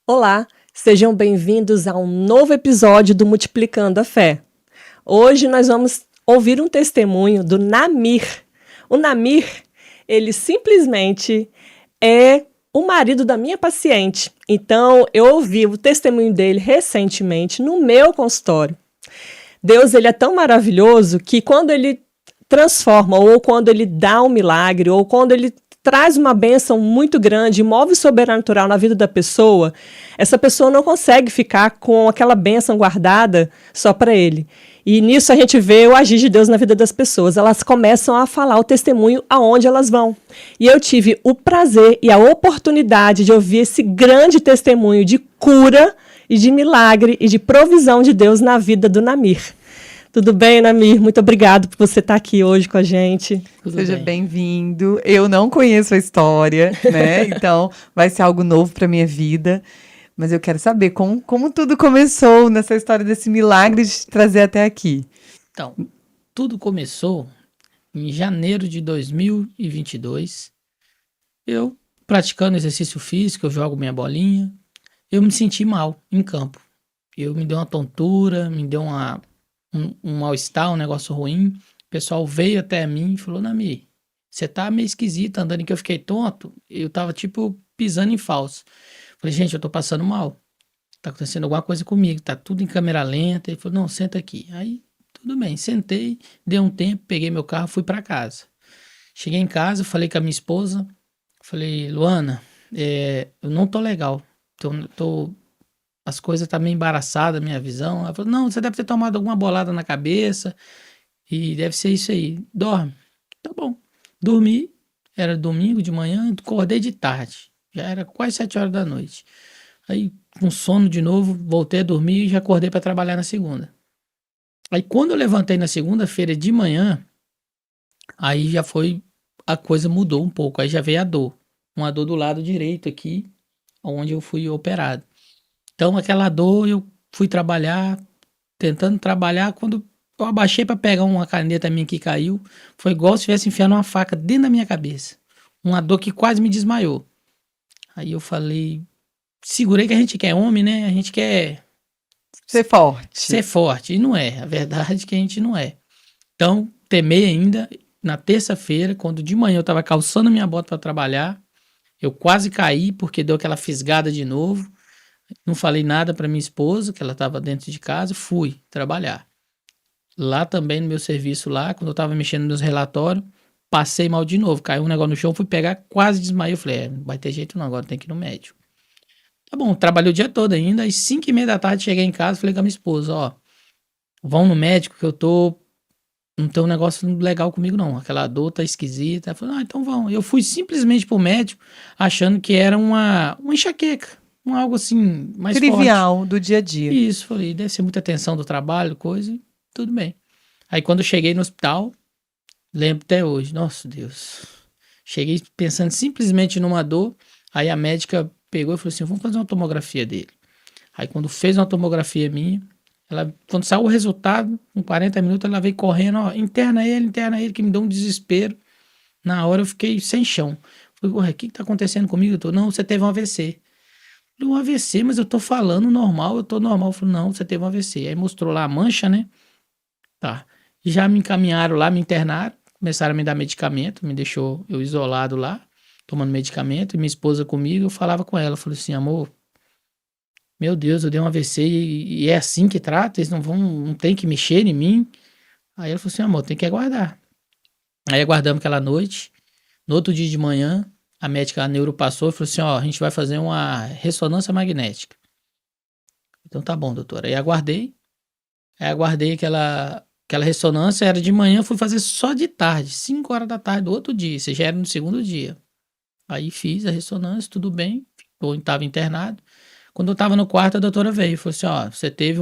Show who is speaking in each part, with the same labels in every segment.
Speaker 1: Olá, sejam bem-vindos a um novo episódio do Multiplicando a Fé. Hoje nós vamos ouvir um testemunho do Namir. O Namir, ele simplesmente é o marido da minha paciente. Então, eu ouvi o testemunho dele recentemente no meu consultório. Deus, ele é tão maravilhoso que quando ele transforma, ou quando ele dá um milagre, ou quando ele traz uma bênção muito grande, move o sobrenatural na vida da pessoa, essa pessoa não consegue ficar com aquela bênção guardada só para ele. E nisso a gente vê o agir de Deus na vida das pessoas. Elas começam a falar o testemunho aonde elas vão. E eu tive o prazer e a oportunidade de ouvir esse grande testemunho de cura e de milagre e de provisão de Deus na vida do Namir. Tudo bem, Namir? Muito obrigado por você estar aqui hoje com a gente.
Speaker 2: Seja bem-vindo. Eu não conheço a história, né? Então, vai ser algo novo para minha vida. Mas eu quero saber como tudo começou nessa história desse milagre de te trazer até aqui.
Speaker 3: Então, tudo começou em janeiro de 2022. Eu, praticando exercício físico, eu jogo minha bolinha. Eu me senti mal em campo. Me deu uma tontura, me deu um mal-estar, um negócio ruim. O pessoal veio até mim e falou: Nami, você tá meio esquisito andando, em que eu fiquei tonto. Eu tava tipo pisando em falso. Falei: gente, eu tô passando mal. Tá acontecendo alguma coisa comigo, tá tudo em câmera lenta. Ele falou: não, senta aqui. Aí, tudo bem, sentei, dei um tempo, peguei meu carro, fui pra casa. Cheguei em casa, falei com a minha esposa, falei: Luana, eu não tô legal. As coisas tá meio embaraçadas, minha visão. Ela falou: não, você deve ter tomado alguma bolada na cabeça e deve ser isso aí. Dorme. Tá bom. Dormi, era domingo de manhã, acordei de tarde. Já era quase 7 horas da noite. Aí, com sono de novo, voltei a dormir e já acordei para trabalhar na segunda. Aí, quando eu levantei na segunda-feira de manhã, aí já foi, a coisa mudou um pouco. Aí já veio a dor. Uma dor do lado direito aqui, onde eu fui operado. Então, aquela dor, eu fui trabalhar, tentando trabalhar. Quando eu abaixei para pegar uma caneta minha que caiu, foi igual se estivesse enfiando uma faca dentro da minha cabeça. Uma dor que quase me desmaiou. Aí eu falei, segurei, que a gente quer homem, né? A gente quer
Speaker 2: Ser forte.
Speaker 3: ser forte. E não é. A verdade é que a gente não é. Então, temei ainda. Na terça-feira, quando de manhã eu estava calçando minha bota para trabalhar, eu quase caí porque deu aquela fisgada de novo. Não falei nada para minha esposa, que ela estava dentro de casa, fui trabalhar. Lá também no meu serviço lá, quando eu estava mexendo nos relatórios, passei mal de novo, caiu um negócio no chão, fui pegar, quase desmaiei. Eu falei: não vai ter jeito não, agora tem que ir no médico. Tá bom, trabalhei o dia todo ainda, às 5h30 da tarde cheguei em casa, falei com a minha esposa: ó, vão no médico que não tem um negócio legal comigo não, aquela dor tá esquisita. Ela falou: então vão. Eu fui simplesmente pro médico, achando que era uma enxaqueca. Algo assim, mais
Speaker 2: trivial,
Speaker 3: forte.
Speaker 2: Do dia a dia.
Speaker 3: Isso, falei, deve ser muita tensão do trabalho, coisa, tudo bem. Aí quando eu cheguei no hospital, lembro até hoje, nossa Deus, cheguei pensando simplesmente numa dor, aí a médica pegou e falou assim: vamos fazer uma tomografia dele. Aí quando fez uma tomografia minha, quando saiu o resultado, em 40 minutos ela veio correndo: ó, interna ele, que me deu um desespero. Na hora eu fiquei sem chão. Falei: ué, o que tá acontecendo comigo? Não, você teve um AVC. Um AVC, mas eu tô falando normal, eu tô normal. Eu falei: não, você teve um AVC. Aí mostrou lá a mancha, né? Tá. Já me encaminharam lá, me internaram, começaram a me dar medicamento, me deixou eu isolado lá, tomando medicamento, e minha esposa comigo, eu falava com ela, falei assim: amor, meu Deus, eu dei um AVC e é assim que trata? Eles não tem que mexer em mim? Aí ela falou assim: amor, tem que aguardar. Aí aguardamos aquela noite, no outro dia de manhã, a médica, a neuro, passou e falou assim: ó, a gente vai fazer uma ressonância magnética. Então tá bom, doutora. Aí aguardei aquela ressonância, era de manhã, fui fazer só de tarde, 5 horas da tarde do outro dia, isso já era no segundo dia. Aí fiz a ressonância, tudo bem, eu estava internado. Quando eu tava no quarto, a doutora veio e falou assim: ó, você teve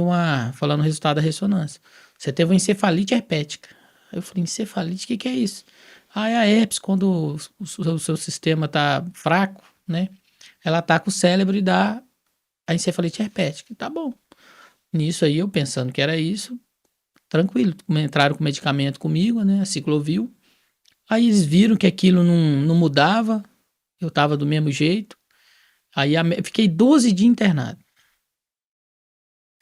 Speaker 3: falando o resultado da ressonância, você teve uma encefalite herpética. Aí eu falei: encefalite, o que é isso? Ah, é a herpes, quando o seu sistema tá fraco, né? Ela ataca o cérebro e dá a encefalite herpética. Tá bom. Nisso aí, eu pensando que era isso, tranquilo. Entraram com medicamento comigo, né? A ciclovir. Aí eles viram que aquilo não mudava, eu tava do mesmo jeito. Aí fiquei 12 dias internado.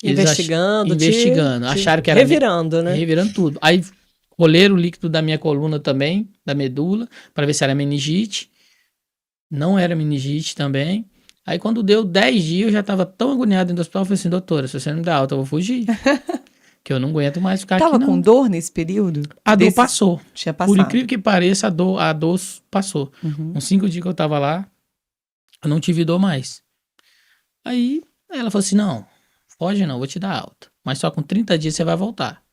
Speaker 3: Eles
Speaker 1: Investigando,
Speaker 3: acharam que era
Speaker 1: revirando, né?
Speaker 3: revirando tudo. Aí colheram o líquido da minha coluna também, da medula, para ver se era meningite. Não era meningite também. Aí quando deu 10 dias, eu já tava tão agoniado dentro do hospital, eu falei assim, doutora, se você não me dá alta, eu vou fugir. Que eu não aguento mais ficar
Speaker 2: Tava
Speaker 3: aqui, não.
Speaker 2: com dor nesse período?
Speaker 3: A dor passou.
Speaker 2: Tinha
Speaker 3: Por
Speaker 2: passado.
Speaker 3: incrível que pareça, a dor passou.
Speaker 2: Uhum.
Speaker 3: Uns 5 dias que eu tava lá, eu não tive dor mais. Aí ela falou assim, não, pode não, vou te dar alta. Mas só com 30 dias você vai voltar.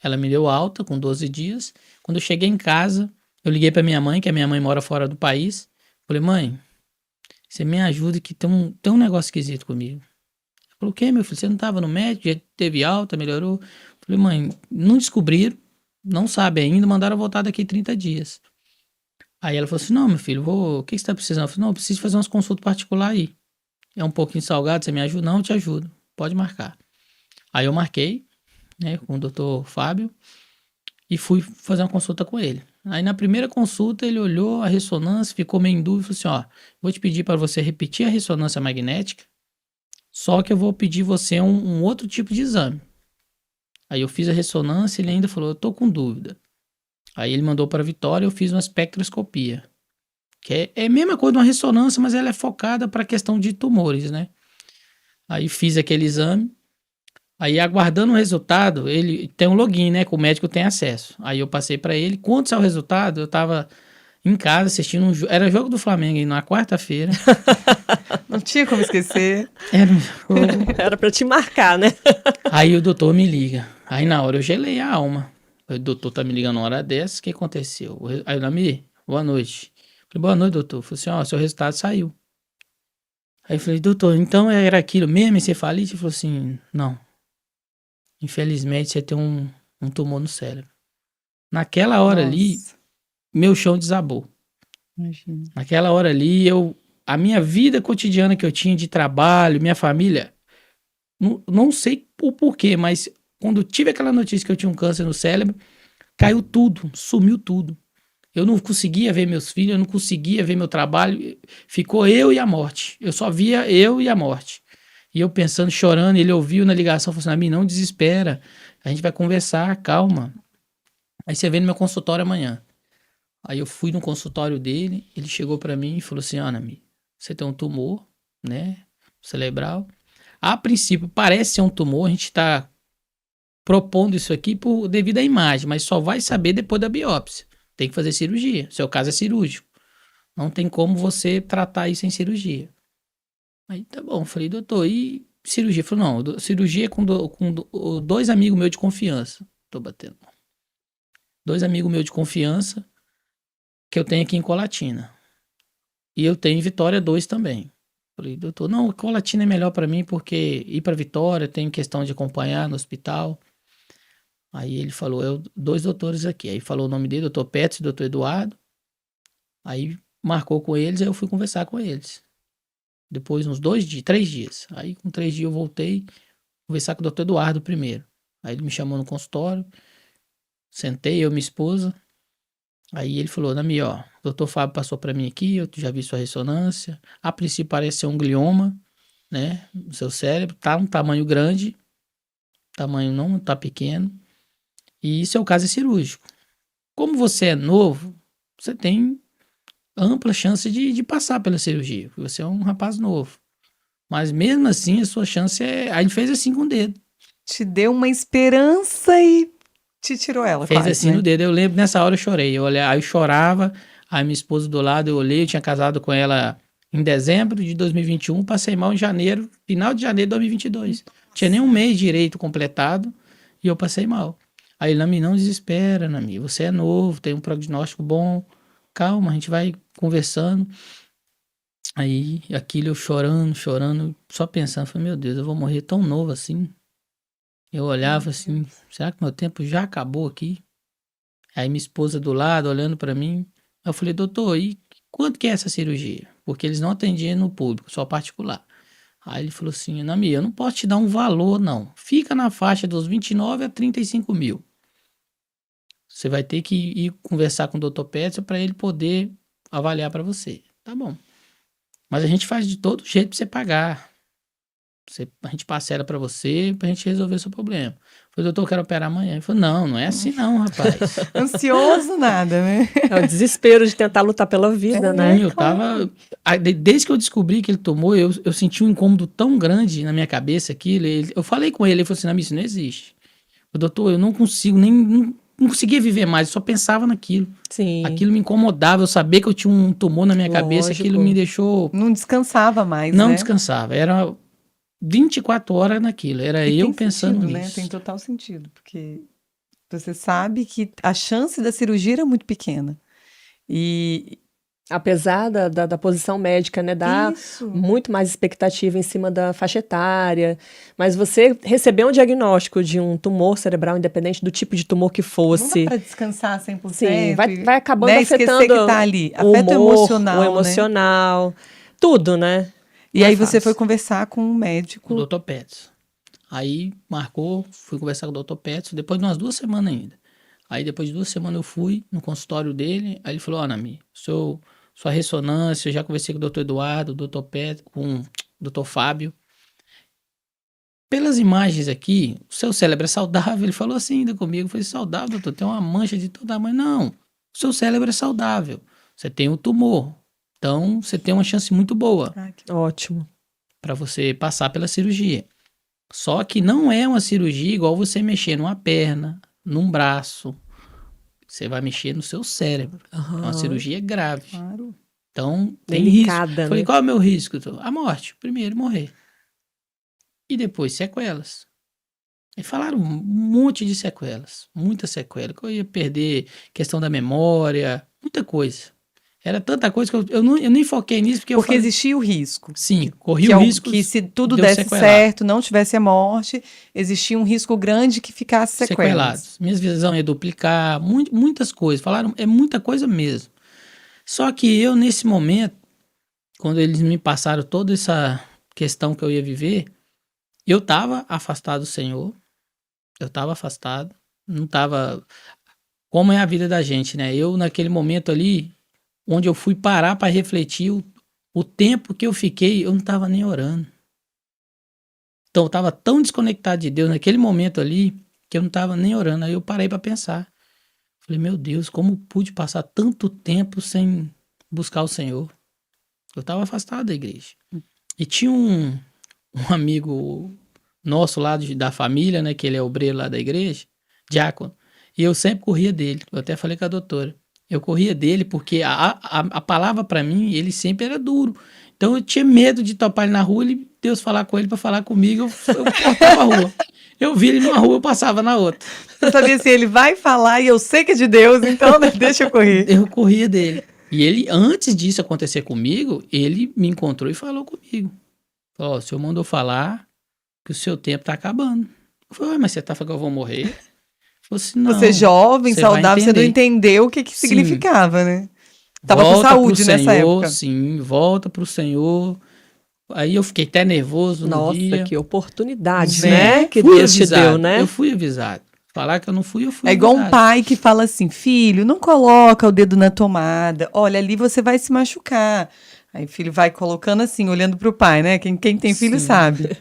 Speaker 3: Ela me deu alta com 12 dias. Quando eu cheguei em casa, eu liguei pra minha mãe, que a minha mãe mora fora do país. Falei, mãe, você me ajuda que tem um negócio esquisito comigo. Ela falou, o quê, meu filho? Você não tava no médico? Já teve alta, melhorou? Falei, mãe, não descobriram, não sabe ainda, mandaram voltar daqui 30 dias. Aí ela falou assim, não, meu filho, o que você tá precisando? Eu falei, não, eu preciso fazer umas consultas particulares aí. É um pouquinho salgado, você me ajuda? Não, eu te ajudo. Pode marcar. Aí eu marquei, né, com o doutor Fábio e fui fazer uma consulta com ele. Aí na primeira consulta ele olhou a ressonância, ficou meio em dúvida e falou assim, ó, vou te pedir para você repetir a ressonância magnética, só que eu vou pedir você um outro tipo de exame. Aí eu fiz a ressonância e ele ainda falou, eu tô com dúvida. Aí ele mandou para Vitória, eu fiz uma espectroscopia, que é a mesma coisa de uma ressonância, mas ela é focada para a questão de tumores, né? Aí fiz aquele exame, aí aguardando o resultado, ele tem um login, né, que o médico tem acesso. Aí eu passei para ele, quando saiu o resultado, eu tava em casa assistindo era jogo do Flamengo aí, na quarta-feira.
Speaker 2: Não tinha como esquecer.
Speaker 3: Era um jogo.
Speaker 1: Era pra te marcar, né?
Speaker 3: Aí o doutor me liga. Aí na hora eu gelei a alma. O doutor tá me ligando uma hora dessa, o que aconteceu? Aí o Nami, boa noite. Falei, boa noite, doutor. Falei assim, ó, seu resultado saiu. Aí eu falei, doutor, então era aquilo mesmo, encefalite? Ele falou assim, não. Infelizmente você tem um tumor no cérebro. Naquela hora ali,
Speaker 2: Nossa,
Speaker 3: meu chão desabou.
Speaker 2: imagina.
Speaker 3: Naquela hora ali, a minha vida cotidiana que eu tinha de trabalho, minha família, não sei o porquê, mas quando tive aquela notícia que eu tinha um câncer no cérebro, caiu tudo, sumiu tudo. Eu não conseguia ver meus filhos, eu não conseguia ver meu trabalho, ficou eu e a morte. Eu só via eu e a morte. E eu pensando, chorando, ele ouviu na ligação, falou assim, Nami, não desespera, a gente vai conversar, calma. Aí você vem no meu consultório amanhã. Aí eu fui no consultório dele, ele chegou pra mim e falou assim, Nami, você tem um tumor, né, cerebral. A princípio parece ser um tumor, a gente tá propondo isso aqui devido à imagem, mas só vai saber depois da biópsia. Tem que fazer cirurgia. Seu caso é cirúrgico. Não tem como você tratar isso em cirurgia. Aí tá bom, falei, doutor, e cirurgia? Ele falou, não, cirurgia é com dois amigos meus de confiança. Tô batendo. 2 amigos meus de confiança que eu tenho aqui em Colatina. E eu tenho em Vitória 2 também. Falei, doutor, não, Colatina é melhor pra mim porque ir pra Vitória tem questão de acompanhar no hospital. Aí ele falou, 2 doutores aqui. Aí falou o nome dele, doutor Petros e doutor Eduardo. Aí marcou com eles, aí eu fui conversar com eles. Depois, uns 2 dias, 3 dias. Aí com 3 dias eu voltei conversar com o doutor Eduardo primeiro. Aí ele me chamou no consultório, sentei, eu e minha esposa. Aí ele falou, Nami, ó, o doutor Fábio passou pra mim aqui, eu já vi sua ressonância. A princípio parece ser um glioma, né, no seu cérebro. Tá um tamanho grande, tamanho não tá pequeno. E seu caso é cirúrgico. Como você é novo, você tem ampla chance de passar pela cirurgia, porque você é um rapaz novo. Mas mesmo assim, a sua chance é... Aí ele fez assim com o dedo.
Speaker 2: Te deu uma esperança e te tirou ela,
Speaker 3: Fez
Speaker 2: quase,
Speaker 3: assim
Speaker 2: né?
Speaker 3: no dedo. Eu lembro, nessa hora eu chorei. Aí eu chorava, aí minha esposa do lado, eu olhei, eu tinha casado com ela em dezembro de 2021, passei mal em janeiro, final de janeiro de 2022. Tinha nem um mês direito completado e eu passei mal. Aí Nami, não desespera, Nami, você é novo, tem um prognóstico bom, calma, a gente vai conversando. Aí aquilo eu chorando, só pensando, falei, meu Deus, eu vou morrer tão novo assim. Eu olhava assim, será que meu tempo já acabou aqui? Aí minha esposa do lado, olhando pra mim. Eu falei, doutor, e quanto que é essa cirurgia? Porque eles não atendiam no público, só particular. Aí ele falou assim, Nami, eu não posso te dar um valor, não. Fica na faixa dos 29 a 35 mil. Você vai ter que ir conversar com o doutor Petson para ele poder avaliar para você. Tá bom. Mas a gente faz de todo jeito pra você pagar. A gente parcela pra você, pra gente resolver o seu problema. Eu falei, doutor, eu quero operar amanhã. Ele falou, não é assim não, rapaz.
Speaker 2: Ansioso nada, né?
Speaker 1: É o desespero de tentar lutar pela vida, né?
Speaker 3: Eu tava... Desde que eu descobri que ele tomou, eu senti um incômodo tão grande na minha cabeça aqui. Eu falei com ele, ele falou assim, não, isso não existe. Eu, doutor, eu não consigo não conseguia viver mais, eu só pensava naquilo.
Speaker 1: Sim.
Speaker 3: Aquilo me incomodava, eu sabia que eu tinha um tumor na minha cabeça,
Speaker 1: Lógico.
Speaker 3: aquilo me deixou...
Speaker 2: Não descansava mais,
Speaker 3: Não
Speaker 2: né?
Speaker 3: descansava, era 24 horas naquilo, era
Speaker 2: E
Speaker 3: eu
Speaker 2: tem
Speaker 3: pensando
Speaker 2: sentido, né?
Speaker 3: nisso.
Speaker 2: Tem total sentido, porque você sabe que a chance da cirurgia era muito pequena. E
Speaker 1: Apesar da posição médica, né? Dá
Speaker 2: isso.
Speaker 1: muito mais expectativa em cima da faixa etária. Mas você recebeu um diagnóstico de um tumor cerebral, independente do tipo de tumor que
Speaker 2: Não dá
Speaker 1: fosse.
Speaker 2: pra descansar 100%.
Speaker 1: Sim, vai acabando
Speaker 2: né? Esquecer
Speaker 1: afetando
Speaker 2: que tá ali.
Speaker 1: o
Speaker 2: Afeta
Speaker 1: humor,
Speaker 2: emocional,
Speaker 1: o
Speaker 2: né?
Speaker 1: emocional, tudo, né?
Speaker 2: E
Speaker 1: Não é
Speaker 2: aí você foi
Speaker 1: fácil.
Speaker 2: conversar com um
Speaker 3: Com o
Speaker 2: médico.
Speaker 3: Dr. Petz. Aí marcou, fui conversar com o Dr. Petz, depois de umas 2 semanas ainda. Aí depois de 2 semanas eu fui no consultório dele, aí ele falou, ó, Nami, sua ressonância, eu já conversei com o Dr. Eduardo, o Dr. Petz, com o Dr. Fábio. Pelas imagens aqui, o seu cérebro é saudável. Ele falou assim ainda comigo, foi saudável, doutor, tem uma mancha de toda tamanho. Não, o seu cérebro é saudável. Você tem um tumor. Então, você tem uma chance muito boa
Speaker 1: Ótimo.
Speaker 3: para você passar pela cirurgia. Só que não é uma cirurgia igual você mexer numa perna, num braço. Você vai mexer no seu cérebro. É uma
Speaker 1: Aham.
Speaker 3: cirurgia grave.
Speaker 2: Claro.
Speaker 3: Então, tem risco.
Speaker 1: Delicada,
Speaker 3: Falei,
Speaker 1: né?
Speaker 3: qual é o meu risco? A morte. Primeiro, morrer. E depois, sequelas. E falaram um monte de sequelas. Muita sequela. Que eu ia perder questão da memória. Muita coisa. Era tanta coisa que eu nem foquei nisso. Porque
Speaker 2: Porque
Speaker 3: eu falei,
Speaker 2: existia o risco.
Speaker 3: sim, corri
Speaker 2: Que,
Speaker 3: o
Speaker 2: é o-
Speaker 3: risco.
Speaker 2: que se tudo
Speaker 3: de eu
Speaker 2: desse
Speaker 3: sequelar.
Speaker 2: certo, não tivesse a morte, existia um risco grande que ficasse sequelas.
Speaker 3: Sequelados. Minha visão ia duplicar, muitas coisas. Falaram, é muita coisa mesmo. Só que eu, nesse momento, quando eles me passaram toda essa questão que eu ia viver, eu estava afastado do Senhor. Eu estava afastado. Não estava... Como é a vida da gente, né? Eu, naquele momento ali, onde eu fui parar para refletir, o tempo que eu fiquei, eu não estava nem orando. Então, eu estava tão desconectado de Deus naquele momento ali, que eu não estava nem orando. Aí eu parei para pensar. Falei, meu Deus, como pude passar tanto tempo sem buscar o Senhor? Eu estava afastado da igreja. E tinha um amigo nosso lá da família, né, que ele é obreiro lá da igreja, diácono, e eu sempre corria dele. Eu até falei com a doutora. Eu corria dele porque a palavra para mim, ele sempre era duro. Então eu tinha medo de topar ele na rua, Deus falar com ele para falar comigo, eu cortava a rua. Eu vi ele numa rua, eu passava na outra.
Speaker 2: Eu sabia se ele vai falar e eu sei que é de Deus, então né, deixa eu correr.
Speaker 3: Eu corria dele. E ele, antes disso acontecer comigo, ele me encontrou e falou comigo. Falou, ó, o senhor mandou falar que o seu tempo tá acabando. Eu falei, mas você tá falando que eu vou morrer? Ele falou assim, não.
Speaker 2: Você jovem,
Speaker 3: você vai
Speaker 2: saudável, você não
Speaker 3: entender.
Speaker 2: entendeu o que
Speaker 3: Sim.
Speaker 2: significava, né? Tava com
Speaker 3: Volta
Speaker 2: saúde
Speaker 3: pro
Speaker 2: nessa
Speaker 3: Senhor,
Speaker 2: época.
Speaker 3: sim, volta pro Senhor. Aí eu fiquei até nervoso no dia.
Speaker 1: Nossa, que oportunidade,
Speaker 2: Sim.
Speaker 1: né? Que
Speaker 3: Fui
Speaker 1: Deus te
Speaker 3: avisado,
Speaker 1: deu, né?
Speaker 3: Eu fui avisado. Falar que eu não fui, eu fui
Speaker 2: É igual um
Speaker 3: avisado.
Speaker 2: pai que fala assim, filho, não coloca o dedo na tomada. Olha, ali você vai se machucar. Aí o filho vai colocando assim, olhando pro pai, né? Quem tem filho
Speaker 3: Sim.
Speaker 2: sabe.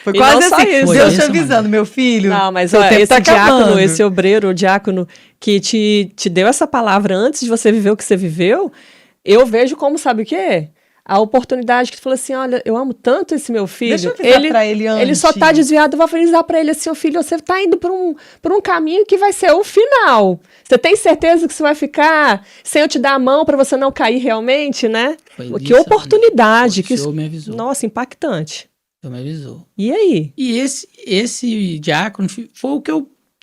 Speaker 2: Foi
Speaker 1: E
Speaker 2: quase
Speaker 1: não só
Speaker 2: assim,
Speaker 1: isso.
Speaker 2: Deus te
Speaker 3: Foi dessa
Speaker 2: avisando,
Speaker 3: maneira.
Speaker 2: meu filho.
Speaker 1: Não, mas
Speaker 2: seu
Speaker 1: ó,
Speaker 2: tempo
Speaker 1: esse
Speaker 2: tá
Speaker 1: diácono,
Speaker 2: acabando.
Speaker 1: esse obreiro, o diácono que te deu essa palavra antes de você viver o que você viveu, eu vejo como, sabe o quê? A oportunidade que tu falou assim, olha, eu amo tanto esse meu filho.
Speaker 2: Deixa eu avisar pra ele antes.
Speaker 1: Ele só tá desviado, eu vou avisar pra ele assim, filho, você tá indo por um caminho que vai ser o final. Você tem certeza que você vai ficar sem eu te dar a mão pra você não cair realmente, né?
Speaker 3: Foi
Speaker 1: Que
Speaker 3: isso,
Speaker 1: oportunidade.
Speaker 3: o Senhor me avisou.
Speaker 1: Nossa, impactante.
Speaker 3: O Senhor me avisou.
Speaker 1: E aí?
Speaker 3: E esse diácono foi o que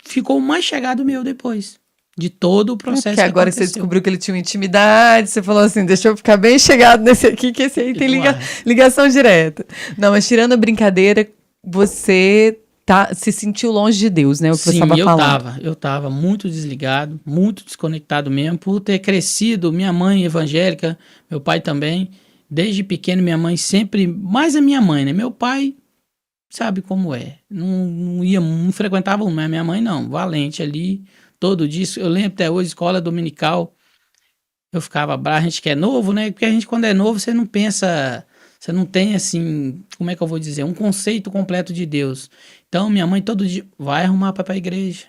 Speaker 3: ficou mais chegado meu depois. De todo o processo
Speaker 2: Porque
Speaker 3: que
Speaker 2: agora você
Speaker 3: aconteceu.
Speaker 2: descobriu que ele tinha uma intimidade, você falou assim, deixa eu ficar bem chegado nesse aqui, que esse aí tem ligação direta. Não, mas tirando a brincadeira, você se sentiu longe de Deus, né? O que você
Speaker 3: Sim,
Speaker 2: estava falando.
Speaker 3: eu tava muito desligado, muito desconectado mesmo, por ter crescido, minha mãe evangélica, meu pai também, desde pequeno minha mãe sempre, mais a minha mãe, né? Meu pai sabe como é, não frequentava minha mãe não, valente ali, todo dia, eu lembro até hoje, escola dominical, eu ficava bravo, a gente que é novo, né? Porque a gente, quando é novo, você não pensa, você não tem, assim, como é que eu vou dizer? Um conceito completo de Deus. Então, minha mãe todo dia vai arrumar para ir pra igreja.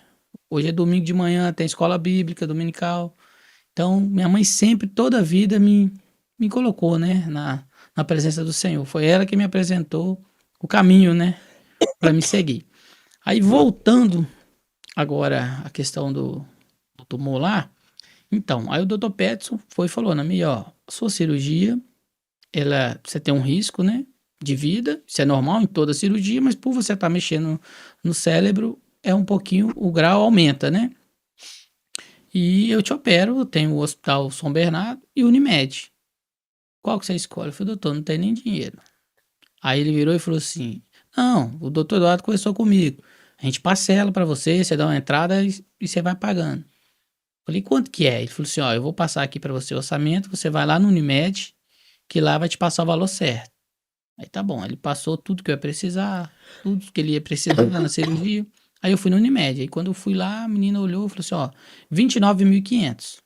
Speaker 3: Hoje é domingo de manhã, tem escola bíblica dominical. Então, minha mãe sempre, toda a vida, me colocou, né? Na presença do Senhor. Foi ela que me apresentou o caminho, né? Para me seguir. Aí, voltando agora à questão do tumor lá. Então, aí o Dr. Peterson foi e falou na minha, ó, sua cirurgia, você tem um risco, né, de vida, isso é normal em toda cirurgia, mas por você estar mexendo no cérebro, é um pouquinho, o grau aumenta, né? E eu te opero, eu tenho o Hospital São Bernardo e o Unimed. Qual que você escolhe? Eu falei, doutor, não tem nem dinheiro. Aí ele virou e falou assim, não, o doutor Eduardo conversou comigo, a gente parcela para você, você dá uma entrada e você vai pagando. Falei, quanto que é? Ele falou assim, ó, eu vou passar aqui para você o orçamento, você vai lá no Unimed, que lá vai te passar o valor certo. Aí tá bom, ele passou tudo que eu ia precisar, tudo que ele ia precisar na cirurgia. Aí eu fui no Unimed, aí quando eu fui lá, a menina olhou e falou assim, ó, 29.500.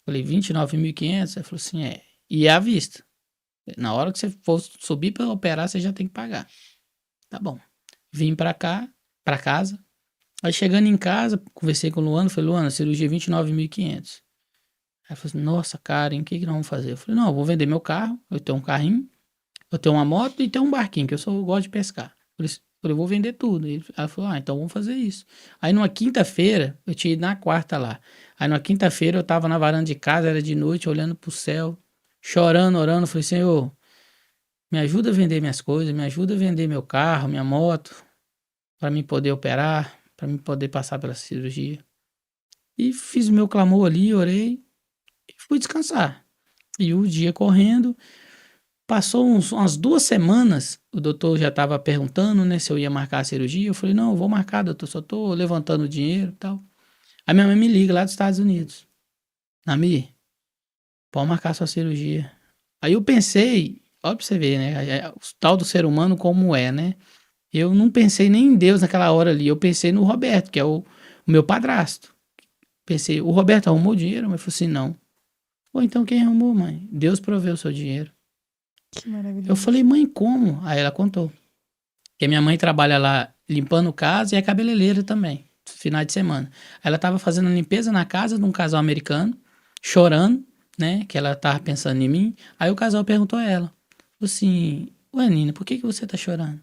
Speaker 3: Falei, 29.500? Aí falou assim, e é à vista. Na hora que você for subir para operar, você já tem que pagar. Tá bom. Vim pra cá, pra casa. Aí chegando em casa, conversei com o Luana, falei, Luana, cirurgia 29.500. Aí ela falou assim, nossa, Karen, o que nós vamos fazer? Eu falei, não, eu vou vender meu carro, eu tenho um carrinho, eu tenho uma moto e tenho um barquinho, que eu gosto de pescar. Eu falei, eu vou vender tudo. Ela falou, então vamos fazer isso. Aí numa quinta-feira, eu tinha ido na quarta lá. Aí numa quinta-feira eu tava na varanda de casa, era de noite, olhando pro céu, chorando, orando. Falei, Senhor, me ajuda a vender minhas coisas, me ajuda a vender meu carro, minha moto, para mim poder operar, para mim poder passar pela cirurgia. E fiz o meu clamor ali, orei e fui descansar. E o dia correndo, passou umas 2 semanas, o doutor já estava perguntando, né, se eu ia marcar a cirurgia. Eu falei, não, eu vou marcar, doutor, só tô levantando o dinheiro e tal. Aí minha mãe me liga lá dos Estados Unidos. Namir, pode marcar sua cirurgia. Aí eu pensei, ó pra você ver, né, o tal do ser humano como é, né? Eu não pensei nem em Deus naquela hora ali, eu pensei no Roberto, que é o meu padrasto. Pensei, o Roberto arrumou o dinheiro? Mas falou assim, não. Pô, então quem arrumou, mãe? Deus proveu o seu dinheiro.
Speaker 2: Que maravilhoso.
Speaker 3: Eu falei, mãe, como? Aí ela contou. Que minha mãe trabalha lá limpando casa e é cabeleireira também, finais de semana. Aí ela tava fazendo a limpeza na casa de um casal americano, chorando, né? Que ela tava pensando em mim. Aí o casal perguntou a ela, falou assim, ué, Nina, por que você tá chorando?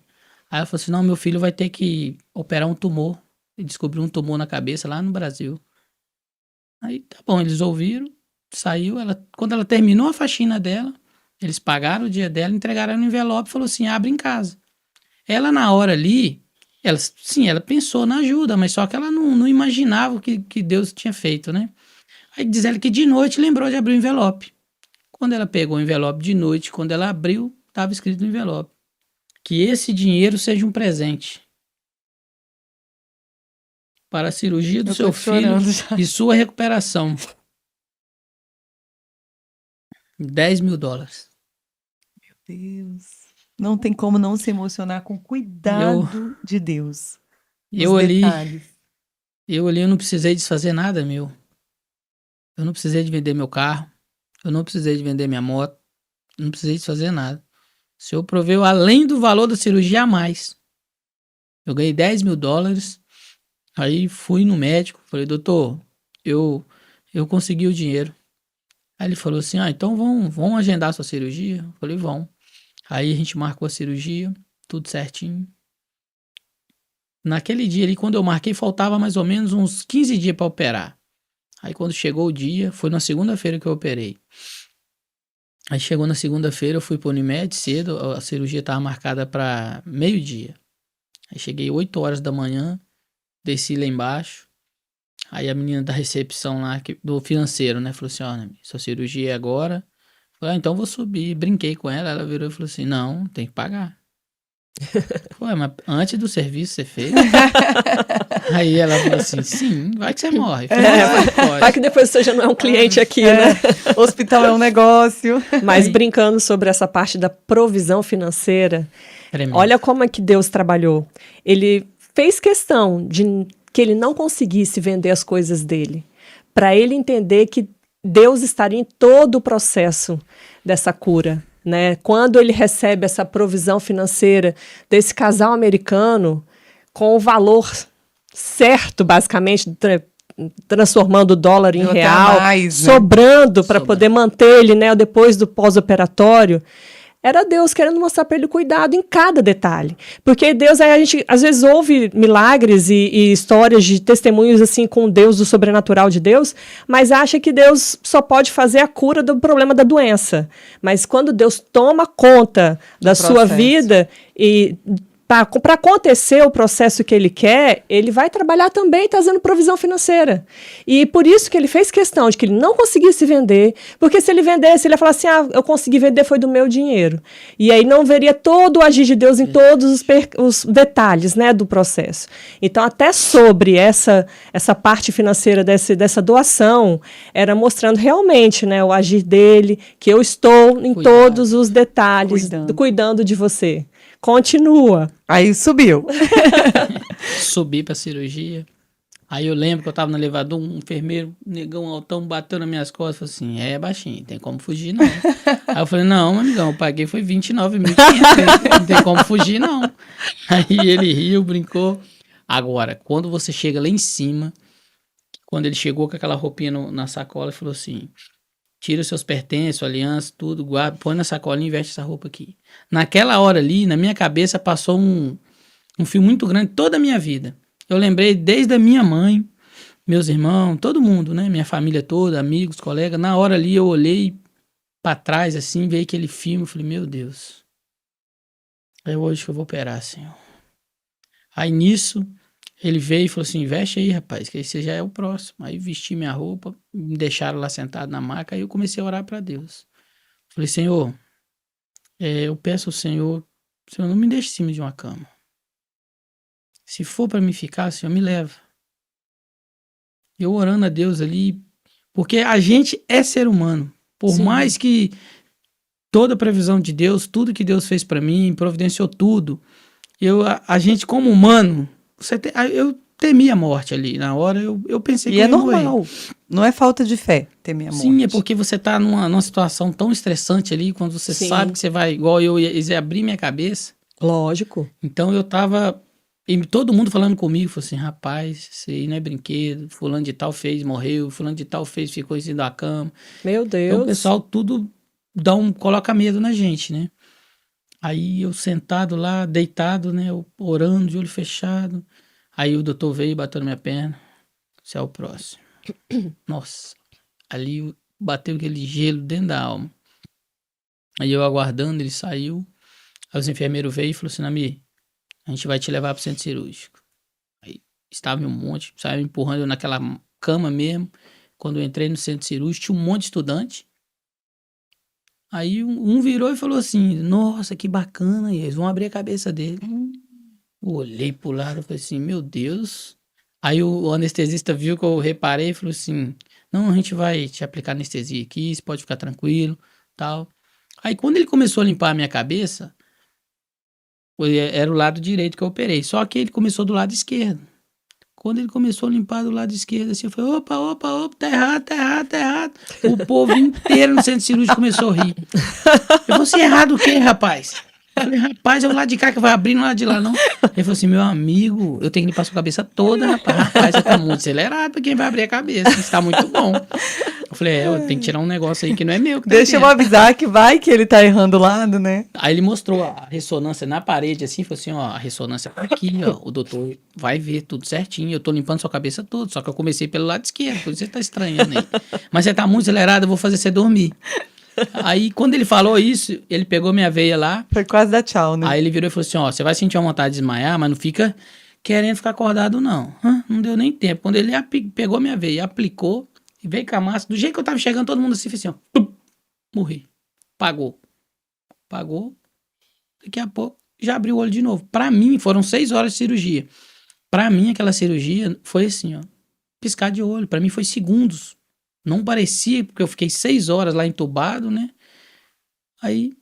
Speaker 3: Aí ela falou assim, não, meu filho vai ter que operar um tumor. Ele descobriu um tumor na cabeça lá no Brasil. Aí tá bom, eles ouviram, saiu, quando ela terminou a faxina dela, eles pagaram o dia dela, entregaram no envelope e falou assim, abre em casa. Ela na hora ali, ela pensou na ajuda, mas só que ela não imaginava o que Deus tinha feito, né? Aí diz ela que de noite lembrou de abrir o envelope. Quando ela pegou o envelope de noite, quando ela abriu, estava escrito no envelope que esse dinheiro seja um presente para a cirurgia do seu filho e sua recuperação. $10.000.
Speaker 2: Meu Deus. Não tem como não se emocionar com o cuidado de Deus.
Speaker 3: Eu ali eu não precisei desfazer nada, meu. Eu não precisei de vender meu carro. Eu não precisei de vender minha moto. Eu não precisei desfazer nada. O Senhor proveu além do valor da cirurgia a mais. Eu ganhei $10.000. Aí fui no médico. Falei, doutor, eu consegui o dinheiro. Aí ele falou assim, então vamos agendar a sua cirurgia? Eu falei, vamos. Aí a gente marcou a cirurgia, tudo certinho. Naquele dia ali, quando eu marquei, faltava mais ou menos uns 15 dias para operar. Aí quando chegou o dia, foi na segunda-feira que eu operei. Aí chegou na segunda-feira, eu fui pro Unimed cedo, a cirurgia estava marcada para meio-dia. Aí cheguei 8 horas da manhã, desci lá embaixo. Aí a menina da recepção lá, do financeiro, né, falou assim, sua cirurgia é agora. Eu falei, então vou subir. Brinquei com ela, ela virou e falou assim, não, tem que pagar. Ué, mas antes do serviço você fez? Aí ela falou assim, sim, vai que você morre. Falei,
Speaker 1: vai que depois você já não é um cliente aqui, né?
Speaker 2: Hospital é um negócio.
Speaker 1: Mas brincando sobre essa parte da provisão financeira, olha como é que Deus trabalhou. Ele fez questão de que ele não conseguisse vender as coisas dele, para ele entender que Deus estaria em todo o processo dessa cura, né? Quando ele recebe essa provisão financeira desse casal americano, com o valor certo, basicamente, transformando o dólar em
Speaker 2: Deu até
Speaker 1: real,
Speaker 2: mais, né?
Speaker 1: sobrando para
Speaker 3: Sobra.
Speaker 1: poder manter ele, né, depois do pós-operatório, era Deus querendo mostrar para ele cuidado em cada detalhe. Porque Deus, aí a gente às vezes ouve milagres e histórias de testemunhos assim com Deus, do sobrenatural de Deus, mas acha que Deus só pode fazer a cura do problema da doença. Mas quando Deus toma conta da sua
Speaker 2: processo.
Speaker 1: vida e para acontecer o processo que ele quer, ele vai trabalhar também trazendo provisão financeira. E por isso que ele fez questão de que ele não conseguisse vender, porque se ele vendesse, ele ia falar assim, eu consegui vender, foi do meu dinheiro. E aí não veria todo o agir de Deus em todos os detalhes, né, do processo. Então, até sobre essa parte financeira dessa doação, era mostrando realmente, né, o agir dele, que eu estou em
Speaker 3: Cuidado.
Speaker 1: todos os detalhes, cuidando de você. Continua.
Speaker 2: Aí subiu.
Speaker 3: Subi pra cirurgia. Aí eu lembro que eu tava no elevador, um enfermeiro, negão altão, bateu nas minhas costas, falou assim, é baixinho, tem como fugir não. Aí eu falei, não, amigão, eu paguei foi 29.500, não tem como fugir não. Aí ele riu, brincou. Agora, quando você chega lá em cima, quando ele chegou com aquela roupinha na sacola, ele falou assim, tira os seus pertences, sua aliança, tudo, guarda, põe na sacolinha e veste essa roupa aqui. Naquela hora ali, na minha cabeça, passou um filme muito grande, toda a minha vida. Eu lembrei desde a minha mãe, meus irmãos, todo mundo, né? Minha família toda, amigos, colegas. Na hora ali eu olhei pra trás, assim, veio aquele filme, eu falei, meu Deus, é hoje que eu vou operar, Senhor. Aí nisso, ele veio e falou assim, veste aí, rapaz, que aí você já é o próximo. Aí vesti minha roupa, me deixaram lá sentado na maca, aí eu comecei a orar pra Deus. Falei, Senhor, eu peço ao Senhor não me deixe em cima de uma cama. Se for pra me ficar, Senhor, me leva. Eu orando a Deus ali, porque a gente é ser humano. Por
Speaker 1: Sim.
Speaker 3: mais que toda a previsão de Deus, tudo que Deus fez pra mim, providenciou tudo, a gente como humano, eu temi a morte ali. Na hora eu pensei
Speaker 2: E
Speaker 3: que
Speaker 2: é
Speaker 3: eu ia morrer.
Speaker 2: normal. Não é falta de fé temer a morte.
Speaker 3: Sim, é porque você tá numa situação tão estressante ali, quando você
Speaker 1: Sim.
Speaker 3: sabe que você vai, igual eu ia abrir minha cabeça.
Speaker 1: Lógico.
Speaker 3: Então eu tava, e todo mundo falando comigo, falou assim, rapaz, isso aí não é brinquedo, fulano de tal fez, morreu, fulano de tal fez, ficou em cima da cama.
Speaker 1: Meu
Speaker 3: Então
Speaker 1: Deus.
Speaker 3: o pessoal tudo coloca medo na gente, né? Aí eu sentado lá, deitado, né, eu orando, de olho fechado. Aí o doutor veio e bateu na minha perna, você é o próximo. Nossa, ali bateu aquele gelo dentro da alma. Aí eu aguardando, ele saiu. Aí os enfermeiros veio e falou assim, Namir, a gente vai te levar pro centro cirúrgico. Aí estava um monte, saiu empurrando eu naquela cama mesmo. Quando eu entrei no centro cirúrgico, tinha um monte de estudante. Aí um virou e falou assim, nossa, que bacana, e eles vão abrir a cabeça dele. Eu olhei pro lado e falei assim, meu Deus. Aí o anestesista viu que eu reparei e falou assim, não, a gente vai te aplicar anestesia aqui, você pode ficar tranquilo, tal. Aí quando ele começou a limpar a minha cabeça, era o lado direito que eu operei, só que ele começou do lado esquerdo. Quando ele começou a limpar do lado esquerdo, assim, eu falei, opa, tá errado. O povo inteiro no centro cirúrgico começou a rir. Eu falei assim, errado o quê, rapaz? Eu falei, rapaz, é o lado de cá que vai abrir, não é o lado de lá, não. Ele falou assim, meu amigo, eu tenho que limpar sua cabeça toda, rapaz. Rapaz, você tá muito acelerado pra quem vai abrir a cabeça, isso tá muito bom. Eu falei, eu tenho que tirar um negócio aí que não é meu. Que tá
Speaker 2: Deixa eu
Speaker 3: dentro.
Speaker 2: avisar que vai que ele tá errando o lado, né?
Speaker 3: Aí ele mostrou a ressonância na parede, assim, falou assim, ó, a ressonância tá aqui, ó, o doutor vai ver tudo certinho, eu tô limpando sua cabeça toda, só que eu comecei pelo lado esquerdo, por isso você tá estranhando aí. Mas você tá muito acelerado, eu vou fazer você dormir. Aí, quando ele falou isso, ele pegou minha veia lá,
Speaker 2: Foi quase dar tchau, né?
Speaker 3: aí ele virou e falou assim, ó, você vai sentir uma vontade de desmaiar, mas não fica querendo ficar acordado, não. Não deu nem tempo. Quando ele pegou minha veia, aplicou, e veio com a massa, do jeito que eu tava chegando, todo mundo assim, fez assim, ó, pum, morri. Pagou. Daqui a pouco, já abriu o olho de novo. Pra mim, foram 6 horas de cirurgia. Pra mim, aquela cirurgia foi assim, ó, piscar de olho. Pra mim, foi segundos. Não parecia, porque eu fiquei 6 horas lá entubado, né? Aí,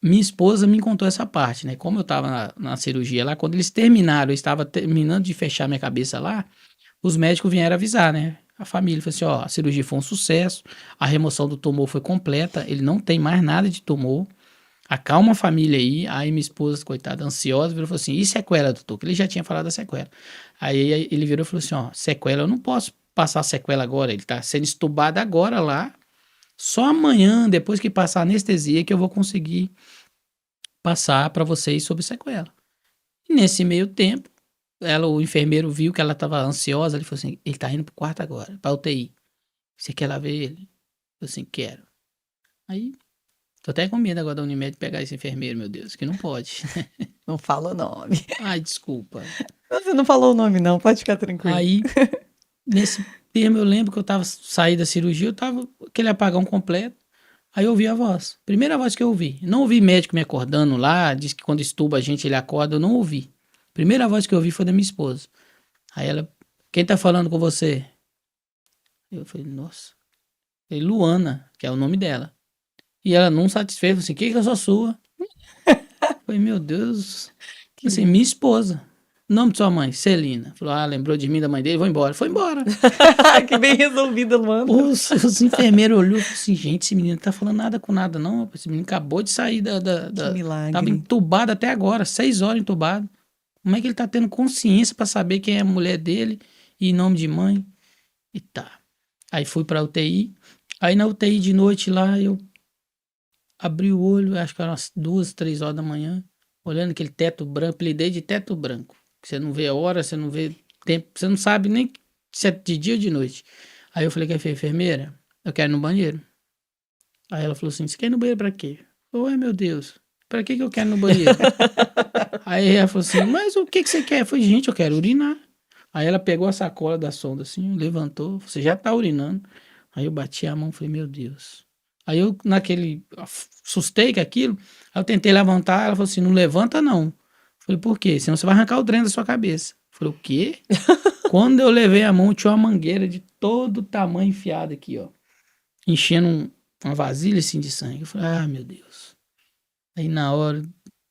Speaker 3: minha esposa me contou essa parte, né? Como eu tava na cirurgia lá, quando eles terminaram, eu estava terminando de fechar minha cabeça lá, os médicos vieram avisar, né? a família. Falei assim, ó, a cirurgia foi um sucesso, a remoção do tumor foi completa, ele não tem mais nada de tumor. Acalma a família aí minha esposa, coitada, ansiosa, virou e falou assim, e sequela, doutor? Que ele já tinha falado da sequela. Aí ele virou e falou assim, ó, sequela, eu não posso passar a sequela agora, ele tá sendo estubado agora lá, só amanhã, depois que passar a anestesia, que eu vou conseguir passar para vocês sobre sequela. E nesse meio tempo, o enfermeiro viu que ela estava ansiosa, ele falou assim, ele tá indo pro quarto agora, pra UTI. Você quer lá ver ele? Eu falei assim, quero. Aí, tô até com medo agora da Unimed pegar esse enfermeiro, meu Deus, que não pode.
Speaker 2: Não fala o nome.
Speaker 3: Ai, desculpa.
Speaker 2: Você não falou o nome, não. Pode ficar tranquilo.
Speaker 3: Aí, nesse termo, eu lembro que eu tava saí da cirurgia, eu tava aquele apagão completo. Aí eu ouvi a voz. Primeira voz que eu ouvi. Não ouvi médico me acordando lá, diz que quando estuba a gente ele acorda, eu não ouvi. Primeira voz que eu ouvi foi da minha esposa. Aí ela, quem tá falando com você? Eu falei, nossa. Eu falei, Luana, que é o nome dela. E ela não satisfeita, falou assim, que eu sou sua? Eu falei, meu Deus. Assim, minha esposa. Nome de sua mãe, Celina. Falou, lembrou de mim, da mãe dele, vou embora. Foi embora.
Speaker 2: Que bem resolvida, Luana.
Speaker 3: Os enfermeiros olhou e falaram assim, gente, esse menino não tá falando nada com nada, não. Esse menino acabou de sair
Speaker 2: Que milagre.
Speaker 3: Tava entubado até agora, 6 horas entubado. Como é que ele tá tendo consciência pra saber quem é a mulher dele e nome de mãe? E tá. Aí fui pra UTI. Aí na UTI de noite lá, eu abri o olho, acho que eram umas 2, 3 horas da manhã, olhando aquele teto branco, apelidei de teto branco. Você não vê a hora, você não vê tempo, você não sabe nem se é de dia ou de noite. Aí eu falei com a enfermeira, eu quero ir no banheiro. Aí ela falou assim, você quer ir no banheiro pra quê? Ai, meu Deus, pra que eu quero ir no banheiro? Aí ela falou assim, mas o que você quer? Eu falei, gente, eu quero urinar. Aí ela pegou a sacola da sonda assim, levantou, você já tá urinando. Aí eu bati a mão e falei, meu Deus. Aí eu, assustei com aquilo, aí eu tentei levantar, ela falou assim, não levanta não. Eu falei, por quê? Senão você vai arrancar o dreno da sua cabeça. Eu falei, o quê? Quando eu levei a mão, tinha uma mangueira de todo tamanho enfiada aqui, ó. Enchendo uma vasilha assim de sangue. Eu falei, meu Deus. Aí na hora,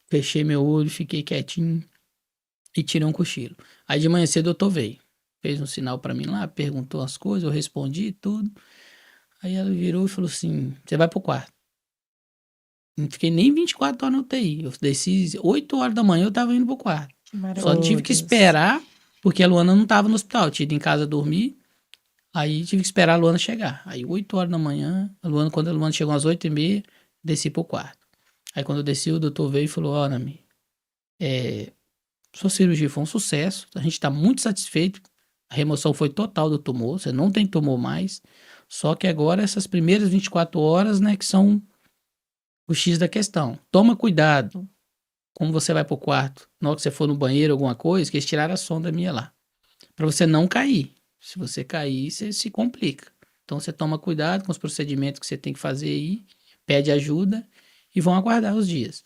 Speaker 3: fechei meu olho, fiquei quietinho e tirei um cochilo. Aí de manhã cedo o doutor veio. Fez um sinal pra mim lá, perguntou as coisas, eu respondi tudo. Aí ela virou e falou assim, você vai pro quarto. Não fiquei nem 24 horas na UTI. Eu desci 8 horas da manhã, eu tava indo pro quarto. Só tive que esperar, porque a Luana não tava no hospital. Eu tinha ido em casa dormir, aí tive que esperar a Luana chegar. Aí 8 horas da manhã, quando a Luana chegou às 8h30, desci pro quarto. Aí quando eu desci, o doutor veio e falou, ó, Nami, sua cirurgia foi um sucesso, a gente tá muito satisfeito, a remoção foi total do tumor, você não tem tumor mais, só que agora essas primeiras 24 horas, né, que são o X da questão. Toma cuidado como você vai pro quarto, na hora que você for no banheiro, alguma coisa, que eles tiraram a sonda minha lá. Pra você não cair. Se você cair, você se complica. Então você toma cuidado com os procedimentos que você tem que fazer aí, pede ajuda e vão aguardar os dias.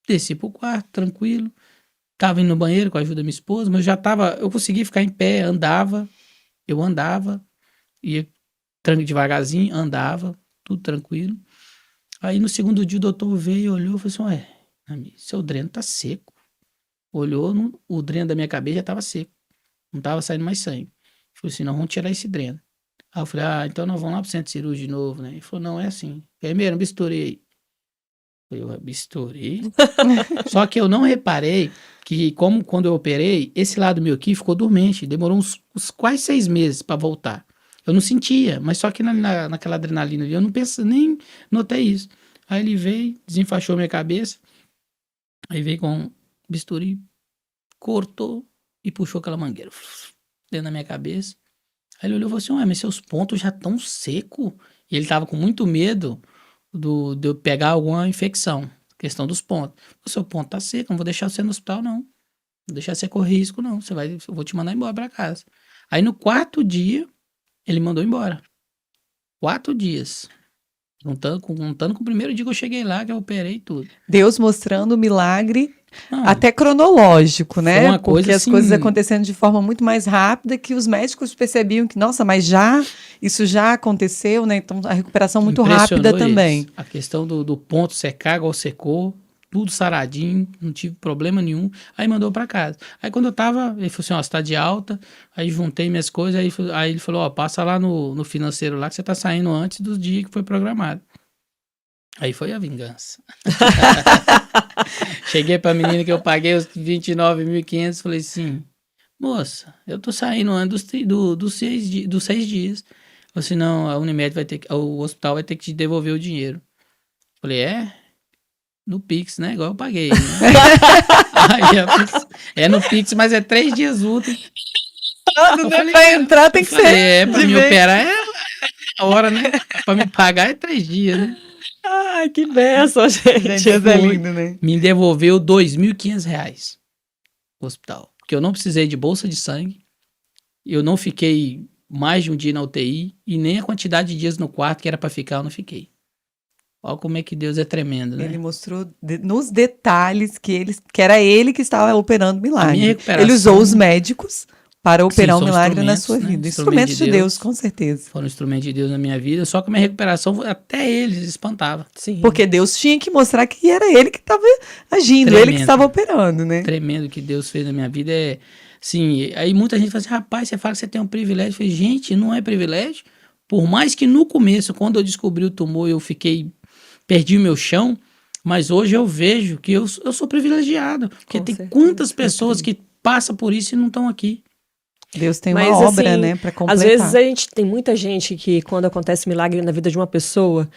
Speaker 3: Desci pro quarto, tranquilo. Tava indo no banheiro com a ajuda da minha esposa, mas eu consegui ficar em pé, eu andava, ia devagarzinho, andava, tudo tranquilo. Aí no segundo dia o doutor veio e olhou e falou assim, seu dreno tá seco. Olhou, o dreno da minha cabeça já tava seco. Não tava saindo mais sangue. Falou assim, não, vamos tirar esse dreno. Aí eu falei, então nós vamos lá pro centro cirúrgico de novo, né? Ele falou, não, é assim. Primeiro, bisturei. Eu bisturei. Só que eu não reparei que, como quando eu operei, esse lado meu aqui ficou dormente. Demorou uns quase 6 meses pra voltar. Eu não sentia, mas só que naquela adrenalina ali, eu não pensei, nem notei isso. Aí ele veio, desenfaixou minha cabeça, aí veio com bisturi, cortou e puxou aquela mangueira dentro da minha cabeça. Aí ele olhou e falou assim, mas seus pontos já estão secos. E ele tava com muito medo de eu pegar alguma infecção, questão dos pontos. O seu ponto tá seco, não vou deixar você no hospital, não. Não vou deixar você correr risco, não. Eu vou te mandar embora pra casa. Aí no 4º dia, ele mandou embora. 4 dias. Contando com o primeiro dia que eu cheguei lá, que eu operei e tudo.
Speaker 2: Deus mostrando o milagre,
Speaker 3: Não,
Speaker 2: até cronológico, né?
Speaker 3: uma coisa
Speaker 2: Porque as
Speaker 3: assim,
Speaker 2: coisas acontecendo de forma muito mais rápida que os médicos percebiam que, nossa, mas isso já aconteceu, né? Então a recuperação muito rápida
Speaker 3: impressionou
Speaker 2: também.
Speaker 3: eles. A questão do ponto secar, igual secou, tudo saradinho, não tive problema nenhum. Aí mandou pra casa. Aí quando eu tava, ele falou assim, ó, você tá de alta. Aí juntei minhas coisas, aí ele falou, ó, passa lá no financeiro lá que você tá saindo antes do dia que foi programado. Aí foi a vingança. Cheguei pra menina que eu paguei os 29.500, falei assim, moça, eu tô saindo antes dos 6 dias. Falei assim, não, a Unimed o hospital vai ter que te devolver o dinheiro. Falei, no Pix, né? Igual eu paguei, né? Aí ela falou assim, no Pix, mas é 3 dias úteis.
Speaker 2: Não dá pra entrar, tem que ser.
Speaker 3: Pra me operar é a hora, né? Pra me pagar é 3 dias, né?
Speaker 1: Ai, que benção, gente.
Speaker 2: Gente, é lindo, né?
Speaker 3: Me devolveu R$2.500 no hospital. Porque eu não precisei de bolsa de sangue. Eu não fiquei mais de um dia na UTI. E nem a quantidade de dias no quarto que era pra ficar, eu não fiquei. Olha como é que Deus é tremendo, né?
Speaker 2: Ele mostrou nos detalhes que era ele que estava operando o
Speaker 3: A minha
Speaker 2: milagre.
Speaker 3: recuperação-
Speaker 2: Ele usou os médicos para operar um
Speaker 3: são
Speaker 2: milagre na
Speaker 3: instrumentos,
Speaker 2: sua
Speaker 3: né?
Speaker 2: vida.
Speaker 3: Instrumentos
Speaker 2: Instrumentos
Speaker 3: de
Speaker 2: de Deus,
Speaker 3: Deus.
Speaker 2: com certeza.
Speaker 3: Foram instrumentos de Deus na minha vida. Só que a minha recuperação, até eles espantava.
Speaker 1: Sim.
Speaker 2: Porque Deus tinha que mostrar que era ele que estava agindo, ele que
Speaker 3: Tremendo.
Speaker 2: estava operando, né?
Speaker 3: Tremendo que Deus fez na minha vida é... Sim, aí muita gente fala assim, rapaz, você fala que você tem um privilégio. Eu falei, gente, não é privilégio. Por mais que no começo, quando eu descobri o tumor, perdi o meu chão, mas hoje eu vejo que eu sou privilegiado. Porque
Speaker 1: Com
Speaker 3: tem
Speaker 1: certeza,
Speaker 3: quantas pessoas que passam por isso e não estão aqui.
Speaker 2: Deus tem
Speaker 1: Mas,
Speaker 2: uma obra,
Speaker 1: assim,
Speaker 2: né, para
Speaker 1: Às
Speaker 2: completar.
Speaker 1: vezes tem muita gente que, quando acontece milagre na vida de uma pessoa,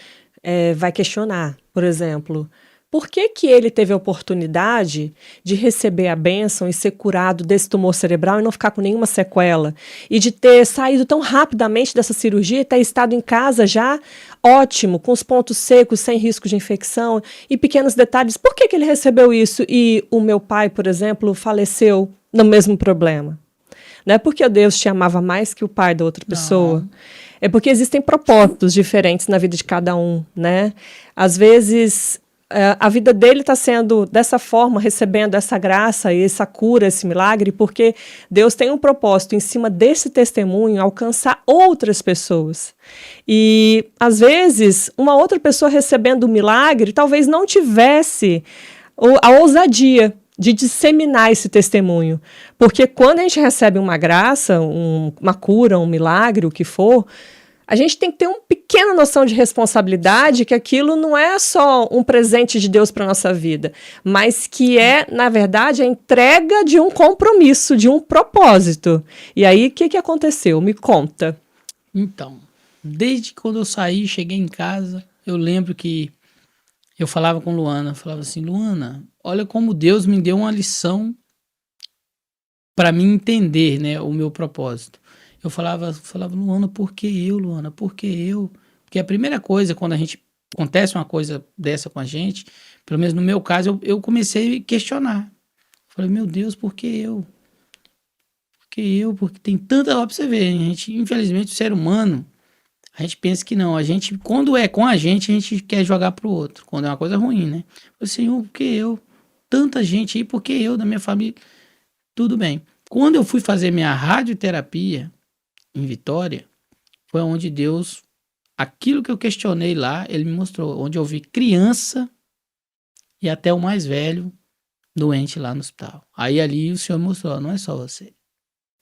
Speaker 1: vai questionar, por exemplo, por que ele teve a oportunidade de receber a bênção e ser curado desse tumor cerebral e não ficar com nenhuma sequela? E de ter saído tão rapidamente dessa cirurgia e ter estado em casa já ótimo, com os pontos secos, sem risco de infecção e pequenos detalhes. Por que ele recebeu isso e o meu pai, por exemplo, faleceu no mesmo problema? Não é porque Deus te amava mais que o pai da outra pessoa. É porque existem propósitos diferentes na vida de cada um, né? Às vezes, a vida dele está sendo dessa forma, recebendo essa graça e essa cura, esse milagre, porque Deus tem um propósito em cima desse testemunho alcançar outras pessoas. E, às vezes, uma outra pessoa recebendo o milagre talvez não tivesse a ousadia de disseminar esse testemunho. Porque quando a gente recebe uma graça, uma cura, um milagre, o que for, a gente tem que ter uma pequena noção de responsabilidade que aquilo não é só um presente de Deus para a nossa vida, mas que é, na verdade, a entrega de um compromisso, de um propósito. E aí, o que aconteceu? Me conta.
Speaker 3: Então, desde quando eu saí, cheguei em casa, eu lembro que eu falava com Luana, falava assim, Luana, olha como Deus me deu uma lição para mim entender, né, o meu propósito. Eu falava, Luana, por que eu, Luana? Por que eu? Porque a primeira coisa, quando acontece uma coisa dessa com a gente, pelo menos no meu caso, eu comecei a questionar. Falei, meu Deus, por que eu? Por que eu? Porque tem tanta... Ó, pra você ver, infelizmente, o ser humano, a gente pensa que não. Quando é com a gente quer jogar pro outro. Quando é uma coisa ruim, né? Eu falei, Senhor, por que eu? Tanta gente aí, por que eu, da minha família? Tudo bem. Quando eu fui fazer minha radioterapia em Vitória, foi onde Deus, aquilo que eu questionei lá, ele me mostrou. Onde eu vi criança e até o mais velho doente lá no hospital. Aí ali o Senhor mostrou, não é só você.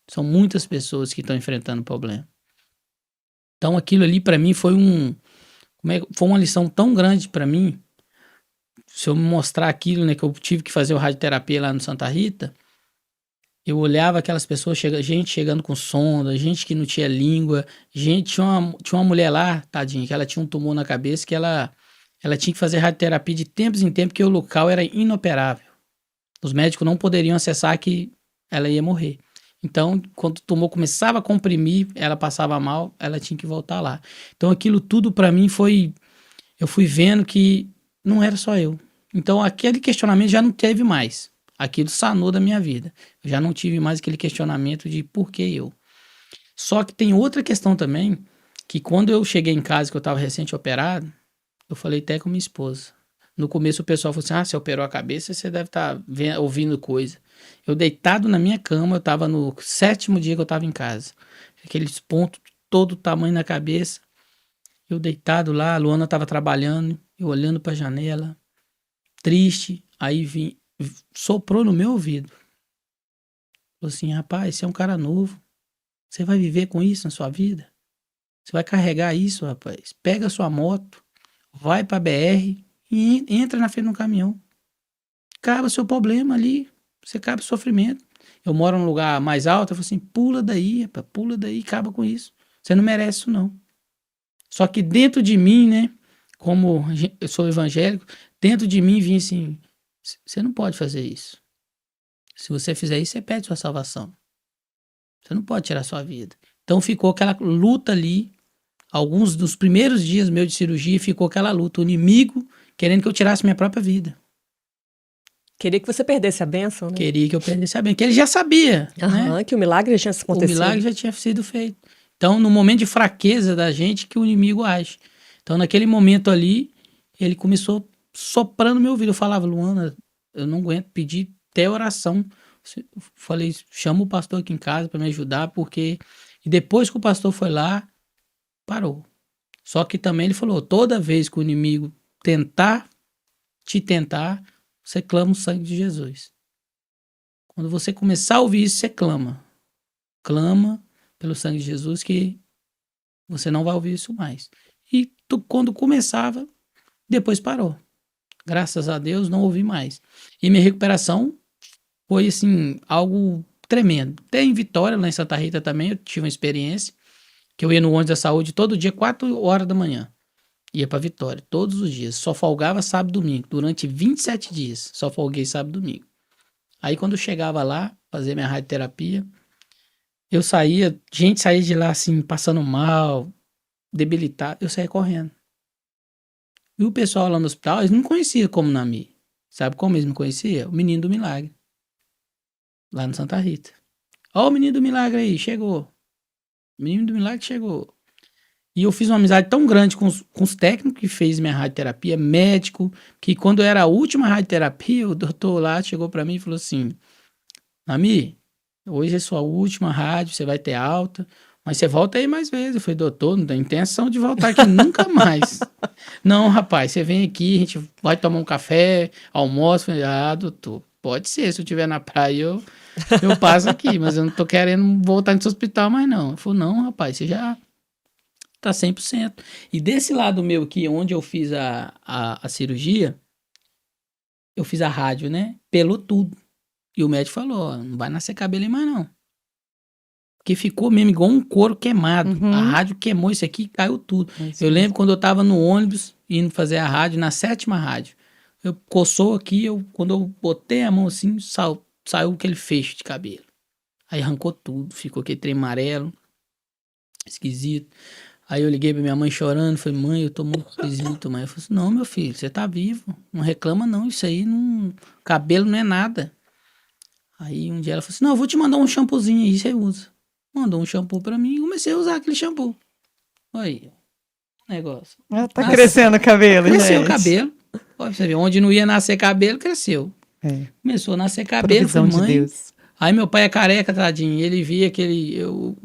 Speaker 3: São muitas pessoas que estão enfrentando problema. Então aquilo ali para mim foi foi uma lição tão grande para mim. Se eu me mostrar aquilo, né, que eu tive que fazer o radioterapia lá no Santa Rita, eu olhava aquelas pessoas, gente chegando com sonda, gente que não tinha língua, tinha uma mulher lá, tadinha, que ela tinha um tumor na cabeça, que ela tinha que fazer radioterapia de tempos em tempos, porque o local era inoperável. Os médicos não poderiam acessar que ela ia morrer. Então, quando o tumor começava a comprimir, ela passava mal, ela tinha que voltar lá. Então, aquilo tudo para mim eu fui vendo que não era só eu. Então, aquele questionamento já não teve mais. Aquilo sanou da minha vida. Eu já não tive mais aquele questionamento de por que eu. Só que tem outra questão também, que quando eu cheguei em casa, que eu estava recente-operado, eu falei até com minha esposa. No começo o pessoal falou assim, você operou a cabeça, você deve estar ouvindo coisa. Eu deitado na minha cama, eu estava no 7º dia que eu estava em casa. Aqueles pontos, todo o tamanho na cabeça. Eu deitado lá, a Luana estava trabalhando, eu olhando para a janela. triste. Aí soprou no meu ouvido. Falou assim, rapaz, você é um cara novo. Você vai viver com isso na sua vida? Você vai carregar isso, rapaz? Pega a sua moto, vai pra BR e entra na frente de um caminhão. Acaba seu problema ali, você acaba o sofrimento. Eu moro num lugar mais alto, eu falo assim, pula daí, rapaz, pula daí, acaba com isso. Você não merece isso, não. Só que dentro de mim, né, como eu sou evangélico, dentro de mim vinha assim, você não pode fazer isso. Se você fizer isso, você perde sua salvação. Você não pode tirar sua vida. Então ficou aquela luta ali. Alguns dos primeiros dias meus de cirurgia ficou aquela luta. O inimigo querendo que eu tirasse minha própria vida.
Speaker 1: Queria que você perdesse a bênção, né?
Speaker 3: Queria que eu perdesse a vida. Que ele já sabia, né?
Speaker 1: Que o milagre já tinha acontecido.
Speaker 3: O milagre já tinha sido feito. Então, no momento de fraqueza da gente, que o inimigo age. Então, naquele momento ali, ele começou soprando no meu ouvido. Eu falava, Luana, eu não aguento, pedir até oração. Eu falei, chama o pastor aqui em casa para me ajudar, porque... E depois que o pastor foi lá, parou. Só que também ele falou, toda vez que o inimigo te tentar, você clama o sangue de Jesus. Quando você começar a ouvir isso, você clama. Clama pelo sangue de Jesus que você não vai ouvir isso mais. E quando começava, depois parou. Graças a Deus, não ouvi mais. E minha recuperação foi, assim, algo tremendo. Até em Vitória, lá em Santa Rita também, eu tive uma experiência que eu ia no ônibus da saúde todo dia, 4 horas da manhã. Ia pra Vitória, todos os dias. Só folgava sábado e domingo. Durante 27 dias, só folguei sábado e domingo. Aí, quando eu chegava lá, fazer minha radioterapia, eu saía, gente saía de lá, assim, passando mal, debilitado, eu saía correndo. E o pessoal lá no hospital, eles não me conheciam como Nami. Sabe como eles me conheciam? O Menino do Milagre. Lá no Santa Rita. Ó o Menino do Milagre aí, chegou. O Menino do Milagre chegou. E eu fiz uma amizade tão grande com os técnicos que fez minha radioterapia, médico, que quando era a última radioterapia, o doutor lá chegou pra mim e falou assim, Nami, hoje é sua última rádio, você vai ter alta, mas você volta aí mais vezes. Eu falei, doutor, não tem intenção de voltar aqui nunca mais. Não, rapaz, você vem aqui, a gente vai tomar um café, almoço. Eu falei, doutor, pode ser, se eu estiver na praia eu passo aqui, mas eu não tô querendo voltar nesse hospital mais não. Ele falou, não, rapaz, você já tá 100%. E desse lado meu aqui, onde eu fiz a cirurgia, eu fiz a rádio, né? Pelou tudo. E o médico falou, não vai nascer cabelo aí mais não. Porque ficou mesmo igual um couro queimado.
Speaker 2: Uhum.
Speaker 3: A rádio queimou isso aqui, caiu tudo. Eu lembro quando eu tava no ônibus, indo fazer a rádio, na 7ª rádio. Eu coçou aqui, quando eu botei a mão assim, saiu aquele feixe de cabelo. Aí arrancou tudo, ficou aquele trem amarelo, esquisito. Aí eu liguei pra minha mãe chorando, falei, mãe, eu tô muito esquisito, mãe. Eu falei assim, não, meu filho, você tá vivo, não reclama não, isso aí não... Cabelo não é nada. Aí um dia ela falou assim, não, eu vou te mandar um shampoozinho aí, você usa. Mandou um shampoo pra mim e comecei a usar aquele shampoo. Aí, negócio.
Speaker 2: Tá crescendo o cabelo,
Speaker 3: Cresceu
Speaker 2: gente.
Speaker 3: o cabelo. Olha, você vê, onde não ia nascer cabelo, cresceu. Começou a nascer cabelo,
Speaker 2: Provisão
Speaker 3: falei, mãe...
Speaker 2: de Deus.
Speaker 3: Aí meu pai é careca, tadinho. Ele via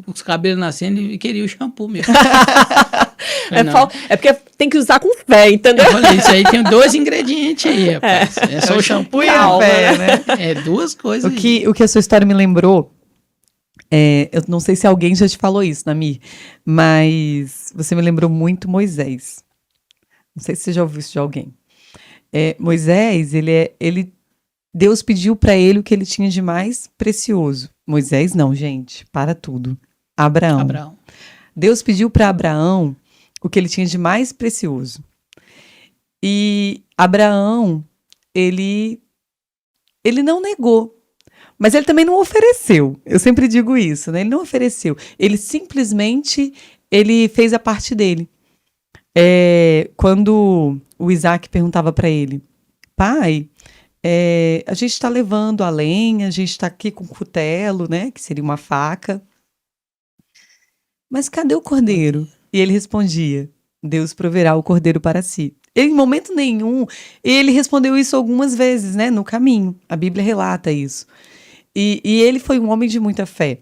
Speaker 3: os cabelos nascendo e queria o shampoo mesmo.
Speaker 1: É porque tem que usar com fé, entendeu?
Speaker 3: Eu falei, isso aí tem 2 ingredientes aí, rapaz. É só o shampoo e a
Speaker 2: fé, né?
Speaker 3: É 2 coisas.
Speaker 2: O que a sua história me lembrou, eu não sei se alguém já te falou isso, Nami, mas você me lembrou muito Moisés. Não sei se você já ouviu isso de alguém. Moisés, Deus pediu para ele o que ele tinha de mais precioso. Moisés não, gente, para tudo. Abraão. Deus pediu para Abraão o que ele tinha de mais precioso. E Abraão, ele não negou, mas ele também não ofereceu. Eu sempre digo isso, né? Ele não ofereceu. Ele simplesmente fez a parte dele. Quando o Isaac perguntava para ele, pai, a gente está levando a lenha, a gente está aqui com o cutelo, né? Que seria uma faca. Mas cadê o cordeiro? E ele respondia, Deus proverá o cordeiro para si. Ele, em momento nenhum, ele respondeu isso algumas vezes, né? No caminho. A Bíblia relata isso. E ele foi um homem de muita fé.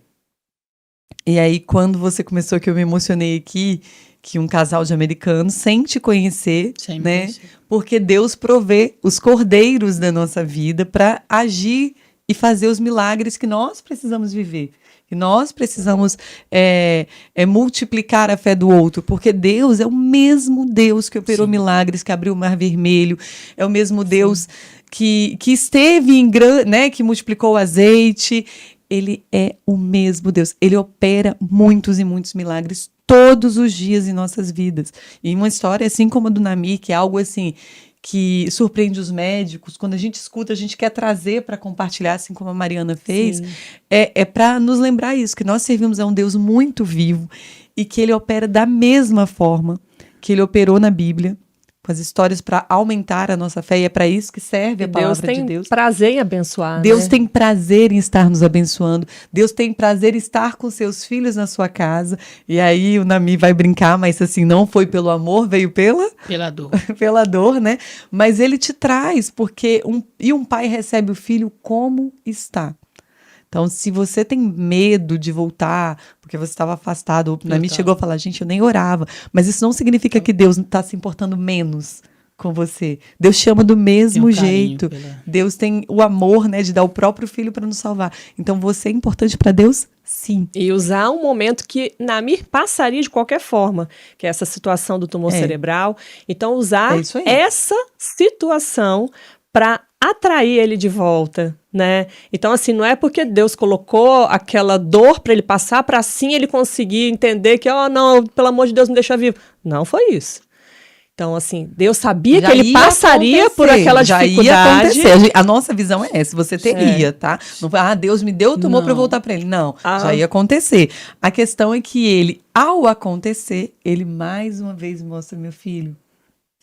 Speaker 2: E aí, quando você começou, que eu me emocionei aqui, que um casal de americanos, sem te conhecer,
Speaker 3: Sem me
Speaker 2: né?
Speaker 3: conhecer.
Speaker 2: Porque Deus provê os cordeiros da nossa vida para agir e fazer os milagres que nós precisamos viver. Que nós precisamos multiplicar a fé do outro, porque Deus é o mesmo Deus que operou
Speaker 3: Sim.
Speaker 2: milagres, que abriu o Mar Vermelho, é o mesmo Deus que esteve né, que multiplicou o azeite. Ele é o mesmo Deus. Ele opera muitos e muitos milagres todos os dias em nossas vidas. E uma história assim como a do Namir, que é algo assim que surpreende os médicos, quando a gente escuta, a gente quer trazer para compartilhar, assim como a Mariana fez,
Speaker 1: Sim.
Speaker 2: é para nos lembrar isso, que nós servimos a um Deus muito vivo e que ele opera da mesma forma que ele operou na Bíblia, com as histórias para aumentar a nossa fé, e é para isso que serve a palavra de Deus.
Speaker 1: Prazer em abençoar,
Speaker 2: Deus
Speaker 1: né?
Speaker 2: tem prazer em estar nos abençoando. Deus tem prazer em estar com seus filhos na sua casa. E aí o Nami vai brincar, mas assim, não foi pelo amor, veio
Speaker 3: Pela dor.
Speaker 2: pela dor, né? Mas ele te traz, porque um pai recebe o filho como está. Então, se você tem medo de voltar, porque você estava afastado, o Nami chegou a falar, gente, eu nem orava. Mas isso não significa que Deus está se importando menos com você. Deus te ama do mesmo
Speaker 3: Tem um carinho
Speaker 2: jeito.
Speaker 3: pela-
Speaker 2: Deus tem o amor, né, de dar o próprio filho para nos salvar. Então, você é importante para Deus? Sim.
Speaker 1: E usar um momento que Namir passaria de qualquer forma, que é essa situação do tumor cerebral. Então, usar
Speaker 2: É isso aí.
Speaker 1: essa situação para atrair ele de volta, né? Então, assim, não é porque Deus colocou aquela dor para ele passar, para assim ele conseguir entender que, oh, não, pelo amor de Deus, me deixa vivo. Não foi isso. Então, assim, Deus sabia
Speaker 2: Já
Speaker 1: que ele
Speaker 2: ia
Speaker 1: passaria por
Speaker 2: acontecer,
Speaker 1: aquela
Speaker 2: já
Speaker 1: dificuldade.
Speaker 2: ia acontecer. A nossa visão é essa, você teria, tá? Não vai, Deus me deu o tumor para eu
Speaker 3: Não.
Speaker 2: voltar para ele. Não,
Speaker 1: Ah.
Speaker 2: já ia acontecer. A questão é que ele, ao acontecer, ele mais uma vez mostra, meu filho,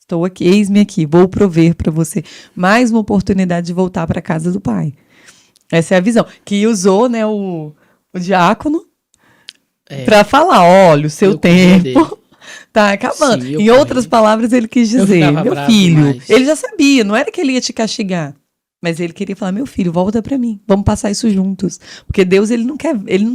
Speaker 2: estou aqui, eis-me aqui, vou prover para você mais uma oportunidade de voltar para a casa do pai. Essa é a visão. Que usou, né, o diácono para falar, olha, o seu
Speaker 3: Eu cuidei
Speaker 2: tempo
Speaker 3: dele.
Speaker 2: tá acabando.
Speaker 3: Sim, eu
Speaker 2: Em outras
Speaker 3: cuidei.
Speaker 2: palavras, ele quis
Speaker 3: Eu
Speaker 2: dizer,
Speaker 3: ficava
Speaker 2: meu
Speaker 3: bravo
Speaker 2: filho,
Speaker 3: demais.
Speaker 2: ele já sabia, não era que ele ia te castigar. Mas ele queria falar, meu filho, volta para mim, vamos passar isso juntos. Porque Deus, ele não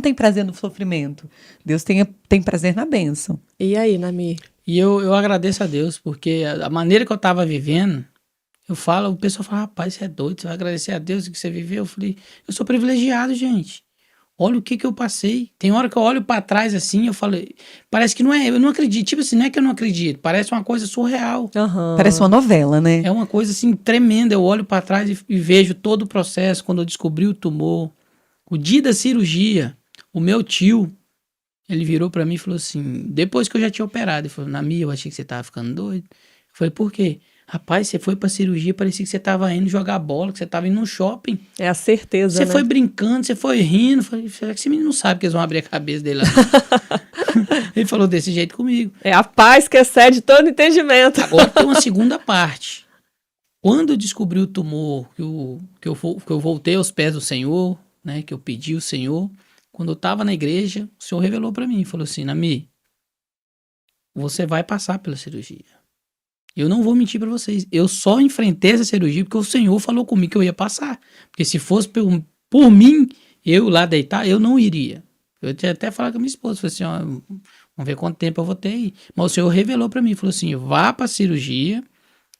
Speaker 2: tem prazer no sofrimento. Deus tem prazer na bênção.
Speaker 1: E aí, Namir?
Speaker 3: E eu agradeço a Deus, porque a maneira que eu tava vivendo, o pessoal fala, rapaz, você é doido, você vai agradecer a Deus que você viveu. Eu falei, eu sou privilegiado, gente. Olha o que eu passei. Tem hora que eu olho pra trás assim, eu falo, parece que não é, eu não acredito. Tipo assim, não é que eu não acredito, parece uma coisa surreal.
Speaker 1: Aham.
Speaker 2: Parece uma novela, né?
Speaker 3: É uma coisa assim tremenda. Eu olho pra trás e vejo todo o processo. Quando eu descobri o tumor, o dia da cirurgia, o meu tio, ele virou pra mim e falou assim, depois que eu já tinha operado, ele falou, Nami, eu achei que você tava ficando doido. Eu falei, por quê? Rapaz, você foi pra cirurgia, parecia que você tava indo jogar bola, que você tava indo no shopping.
Speaker 1: É a certeza,
Speaker 3: Você
Speaker 1: né?
Speaker 3: foi brincando, você foi rindo. Eu falei, será que esse menino não sabe que eles vão abrir a cabeça dele lá? Ele falou desse jeito comigo.
Speaker 1: É a paz que excede todo entendimento.
Speaker 3: Agora tem uma segunda parte. Quando eu descobri o tumor, que eu voltei aos pés do Senhor, né, que eu pedi o Senhor, quando eu estava na igreja, o Senhor revelou para mim, falou assim, Nami, você vai passar pela cirurgia. Eu não vou mentir para vocês, eu só enfrentei essa cirurgia porque o Senhor falou comigo que eu ia passar. Porque se fosse por mim, eu lá deitar, eu não iria. Eu tinha até falado com a minha esposa, falei assim, ó, vamos ver quanto tempo eu vou ter aí. Mas o Senhor revelou para mim, falou assim, vá para a cirurgia,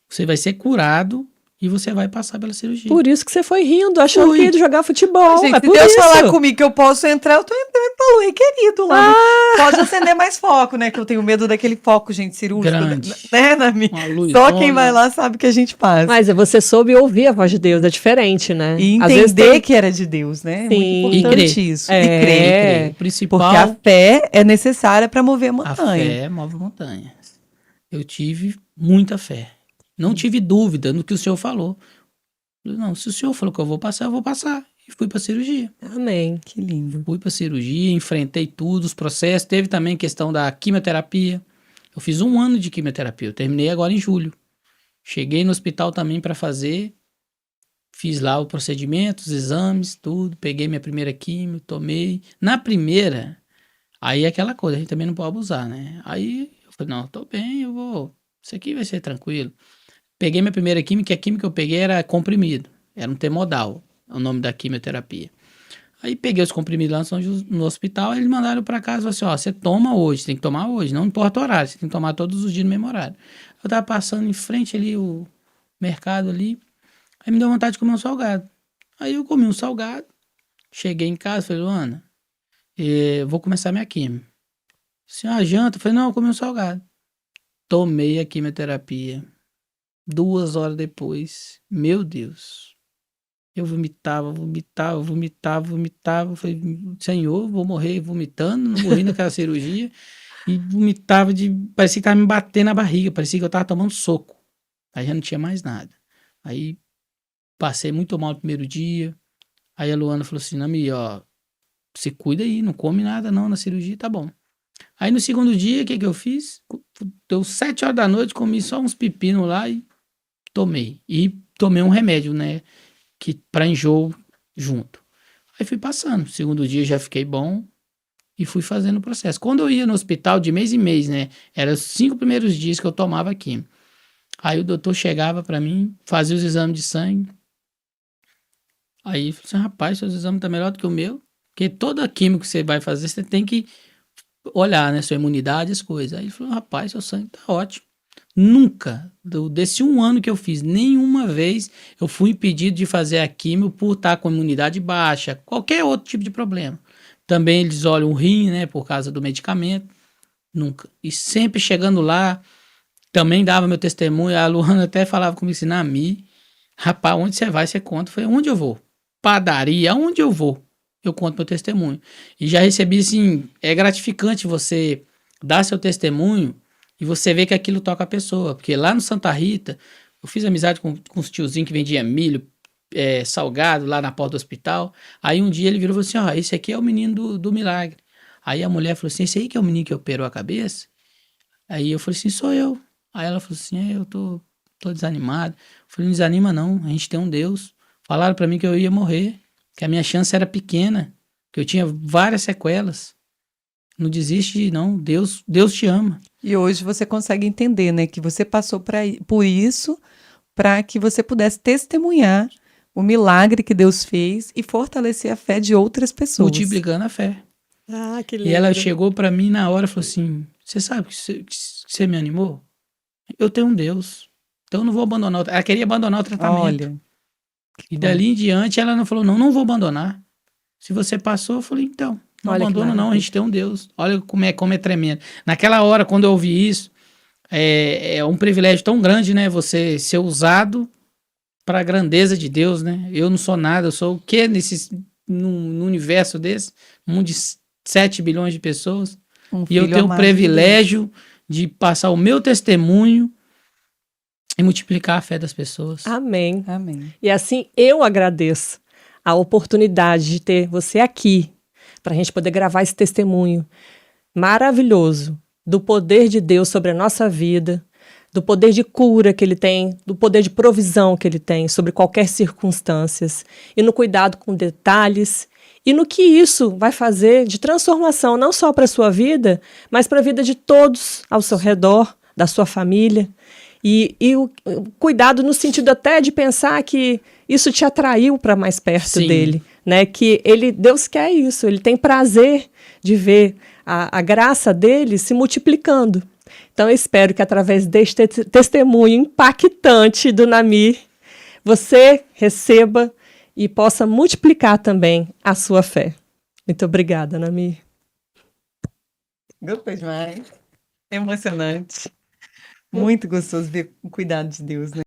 Speaker 3: você vai ser curado e você vai passar pela cirurgia.
Speaker 1: Por isso que você foi rindo, achando
Speaker 3: Fui.
Speaker 1: que ia jogar futebol.
Speaker 2: Gente,
Speaker 1: é
Speaker 2: se
Speaker 1: por
Speaker 2: Deus
Speaker 1: isso.
Speaker 2: falar comigo que eu posso entrar, eu tô entrando pelo rei querido lá. Pode acender mais foco, né? Que eu tenho medo daquele foco, gente, cirúrgico.
Speaker 3: Grande.
Speaker 2: Né, Nami?
Speaker 3: Uma luz
Speaker 2: Só
Speaker 3: zona.
Speaker 2: quem vai lá sabe que a gente passa.
Speaker 1: Mas você soube ouvir a voz de Deus, é diferente, né?
Speaker 2: E
Speaker 1: Às vezes
Speaker 2: entender
Speaker 1: tem-
Speaker 2: que era de Deus, né? É
Speaker 1: Sim.
Speaker 2: muito
Speaker 3: E
Speaker 2: importante
Speaker 3: crer.
Speaker 2: isso.
Speaker 1: É.
Speaker 2: E crer.
Speaker 3: E o principal,
Speaker 2: Porque a fé é necessária para mover a
Speaker 3: a
Speaker 2: montanha.
Speaker 3: fé move montanhas. Eu tive muita fé. Não tive dúvida no que o Senhor falou. Falei, não, se o Senhor falou que eu vou passar, eu vou passar. E fui pra cirurgia.
Speaker 1: Amém.
Speaker 2: Que lindo.
Speaker 3: Fui pra cirurgia, enfrentei tudo, os processos. Teve também questão da quimioterapia. Eu fiz 1 ano de quimioterapia. Eu terminei agora em julho. Cheguei no hospital também para fazer. Fiz lá o procedimento, os exames, tudo. Peguei minha primeira quimio, tomei. Na primeira, aí é aquela coisa, a gente também não pode abusar, né? Aí eu falei, não, tô bem, eu vou. Isso aqui vai ser tranquilo. Peguei minha primeira química, que a química que eu peguei era comprimido. Era um Temodal, o nome da quimioterapia. Aí peguei os comprimidos lá no hospital, eles mandaram pra casa, falaram assim, ó, você toma hoje, tem que tomar hoje, não importa o horário, você tem que tomar todos os dias no mesmo horário. Eu tava passando em frente ali, o mercado ali, aí me deu vontade de comer um salgado. Aí eu comi um salgado, cheguei em casa, falei, Luana, vou começar minha quimio. Assim, a janta, eu falei, não, eu comi um salgado. Tomei a quimioterapia. 2 horas depois, meu Deus, eu vomitava. Eu falei, Senhor, vou morrer vomitando, não morri naquela cirurgia. E vomitava parecia que tava me batendo na barriga, parecia que eu tava tomando soco. Aí já não tinha mais nada. Aí passei muito mal no primeiro dia. Aí a Luana falou assim, Nami, ó, se cuida aí, não come nada não na cirurgia, tá bom. Aí no segundo dia, o que eu fiz? Deu 7 horas da noite, comi só uns pepinos lá e tomei. E tomei um remédio, né, que pra enjoo junto. Aí fui passando. Segundo dia já fiquei bom e fui fazendo o processo. Quando eu ia no hospital de mês em mês, né, eram os 5 primeiros dias que eu tomava quimio. Aí o doutor chegava pra mim, fazia os exames de sangue. Aí eu falei assim, rapaz, seus exames tá melhor do que o meu. Porque toda química que você vai fazer, você tem que olhar, né, sua imunidade, as coisas. Aí ele falou, rapaz, seu sangue tá ótimo. Nunca, desse 1 ano que eu fiz, nenhuma vez eu fui impedido de fazer a quimio por estar com imunidade baixa, qualquer outro tipo de problema. Também eles olham o rim, né, por causa do medicamento. Nunca. E sempre chegando lá, também dava meu testemunho. A Luana até falava comigo assim, Nami, rapaz, onde você vai, você conta. Eu falei, onde eu vou? Padaria, onde eu vou? Eu conto meu testemunho. E já recebi, assim, é gratificante você dar seu testemunho e você vê que aquilo toca a pessoa. Porque lá no Santa Rita, eu fiz amizade com os tiozinhos que vendiam milho, salgado lá na porta do hospital. Aí um dia ele virou e falou assim, ó, esse aqui é o menino do milagre. Aí a mulher falou assim, esse aí que é o menino que operou a cabeça? Aí eu falei assim, sou eu. Aí ela falou assim, eu tô desanimado. Eu falei, não desanima não, a gente tem um Deus. Falaram pra mim que eu ia morrer, que a minha chance era pequena, que eu tinha várias sequelas. Não desiste não, Deus te ama.
Speaker 2: E hoje você consegue entender, né, que você passou por isso para que você pudesse testemunhar o milagre que Deus fez e fortalecer a fé de outras pessoas.
Speaker 3: Multiplicando a fé.
Speaker 1: Ah, que lindo.
Speaker 3: E ela chegou pra mim na hora e falou assim, você sabe que você me animou? Eu tenho um Deus, então eu não vou abandonar. Ela queria abandonar o tratamento.
Speaker 2: Olha.
Speaker 3: E dali em diante ela não falou, não vou abandonar. Se você passou, eu falei, então, não
Speaker 1: Olha que
Speaker 3: abandona não, a
Speaker 1: maravilha.
Speaker 3: gente tem um Deus. Olha como é tremendo. Naquela hora, quando eu ouvi isso, é um privilégio tão grande, né? Você ser usado para a grandeza de Deus, né? Eu não sou nada, eu sou o quê no universo desse? Um mundo de 7 bilhões de pessoas.
Speaker 2: Um
Speaker 3: E eu
Speaker 2: filho
Speaker 3: tenho o
Speaker 2: amado de Deus.
Speaker 3: privilégio de passar o meu testemunho e multiplicar a fé das pessoas.
Speaker 1: Amém.
Speaker 2: Amém.
Speaker 1: E assim eu agradeço a oportunidade de ter você aqui para a gente poder gravar esse testemunho maravilhoso do poder de Deus sobre a nossa vida, do poder de cura que Ele tem, do poder de provisão que Ele tem sobre qualquer circunstâncias e no cuidado com detalhes e no que isso vai fazer de transformação não só para a sua vida, mas para a vida de todos ao seu redor, da sua família. E o cuidado no sentido até de pensar que isso te atraiu para mais perto
Speaker 3: Sim.
Speaker 1: dele, né? Que Deus quer isso, ele tem prazer de ver a graça dele se multiplicando. Então eu espero que através deste testemunho impactante do Namir, você receba e possa multiplicar também a sua fé. Muito obrigada, Namir.
Speaker 2: Gostei demais. Emocionante. Muito gostoso ver o cuidado de Deus, né?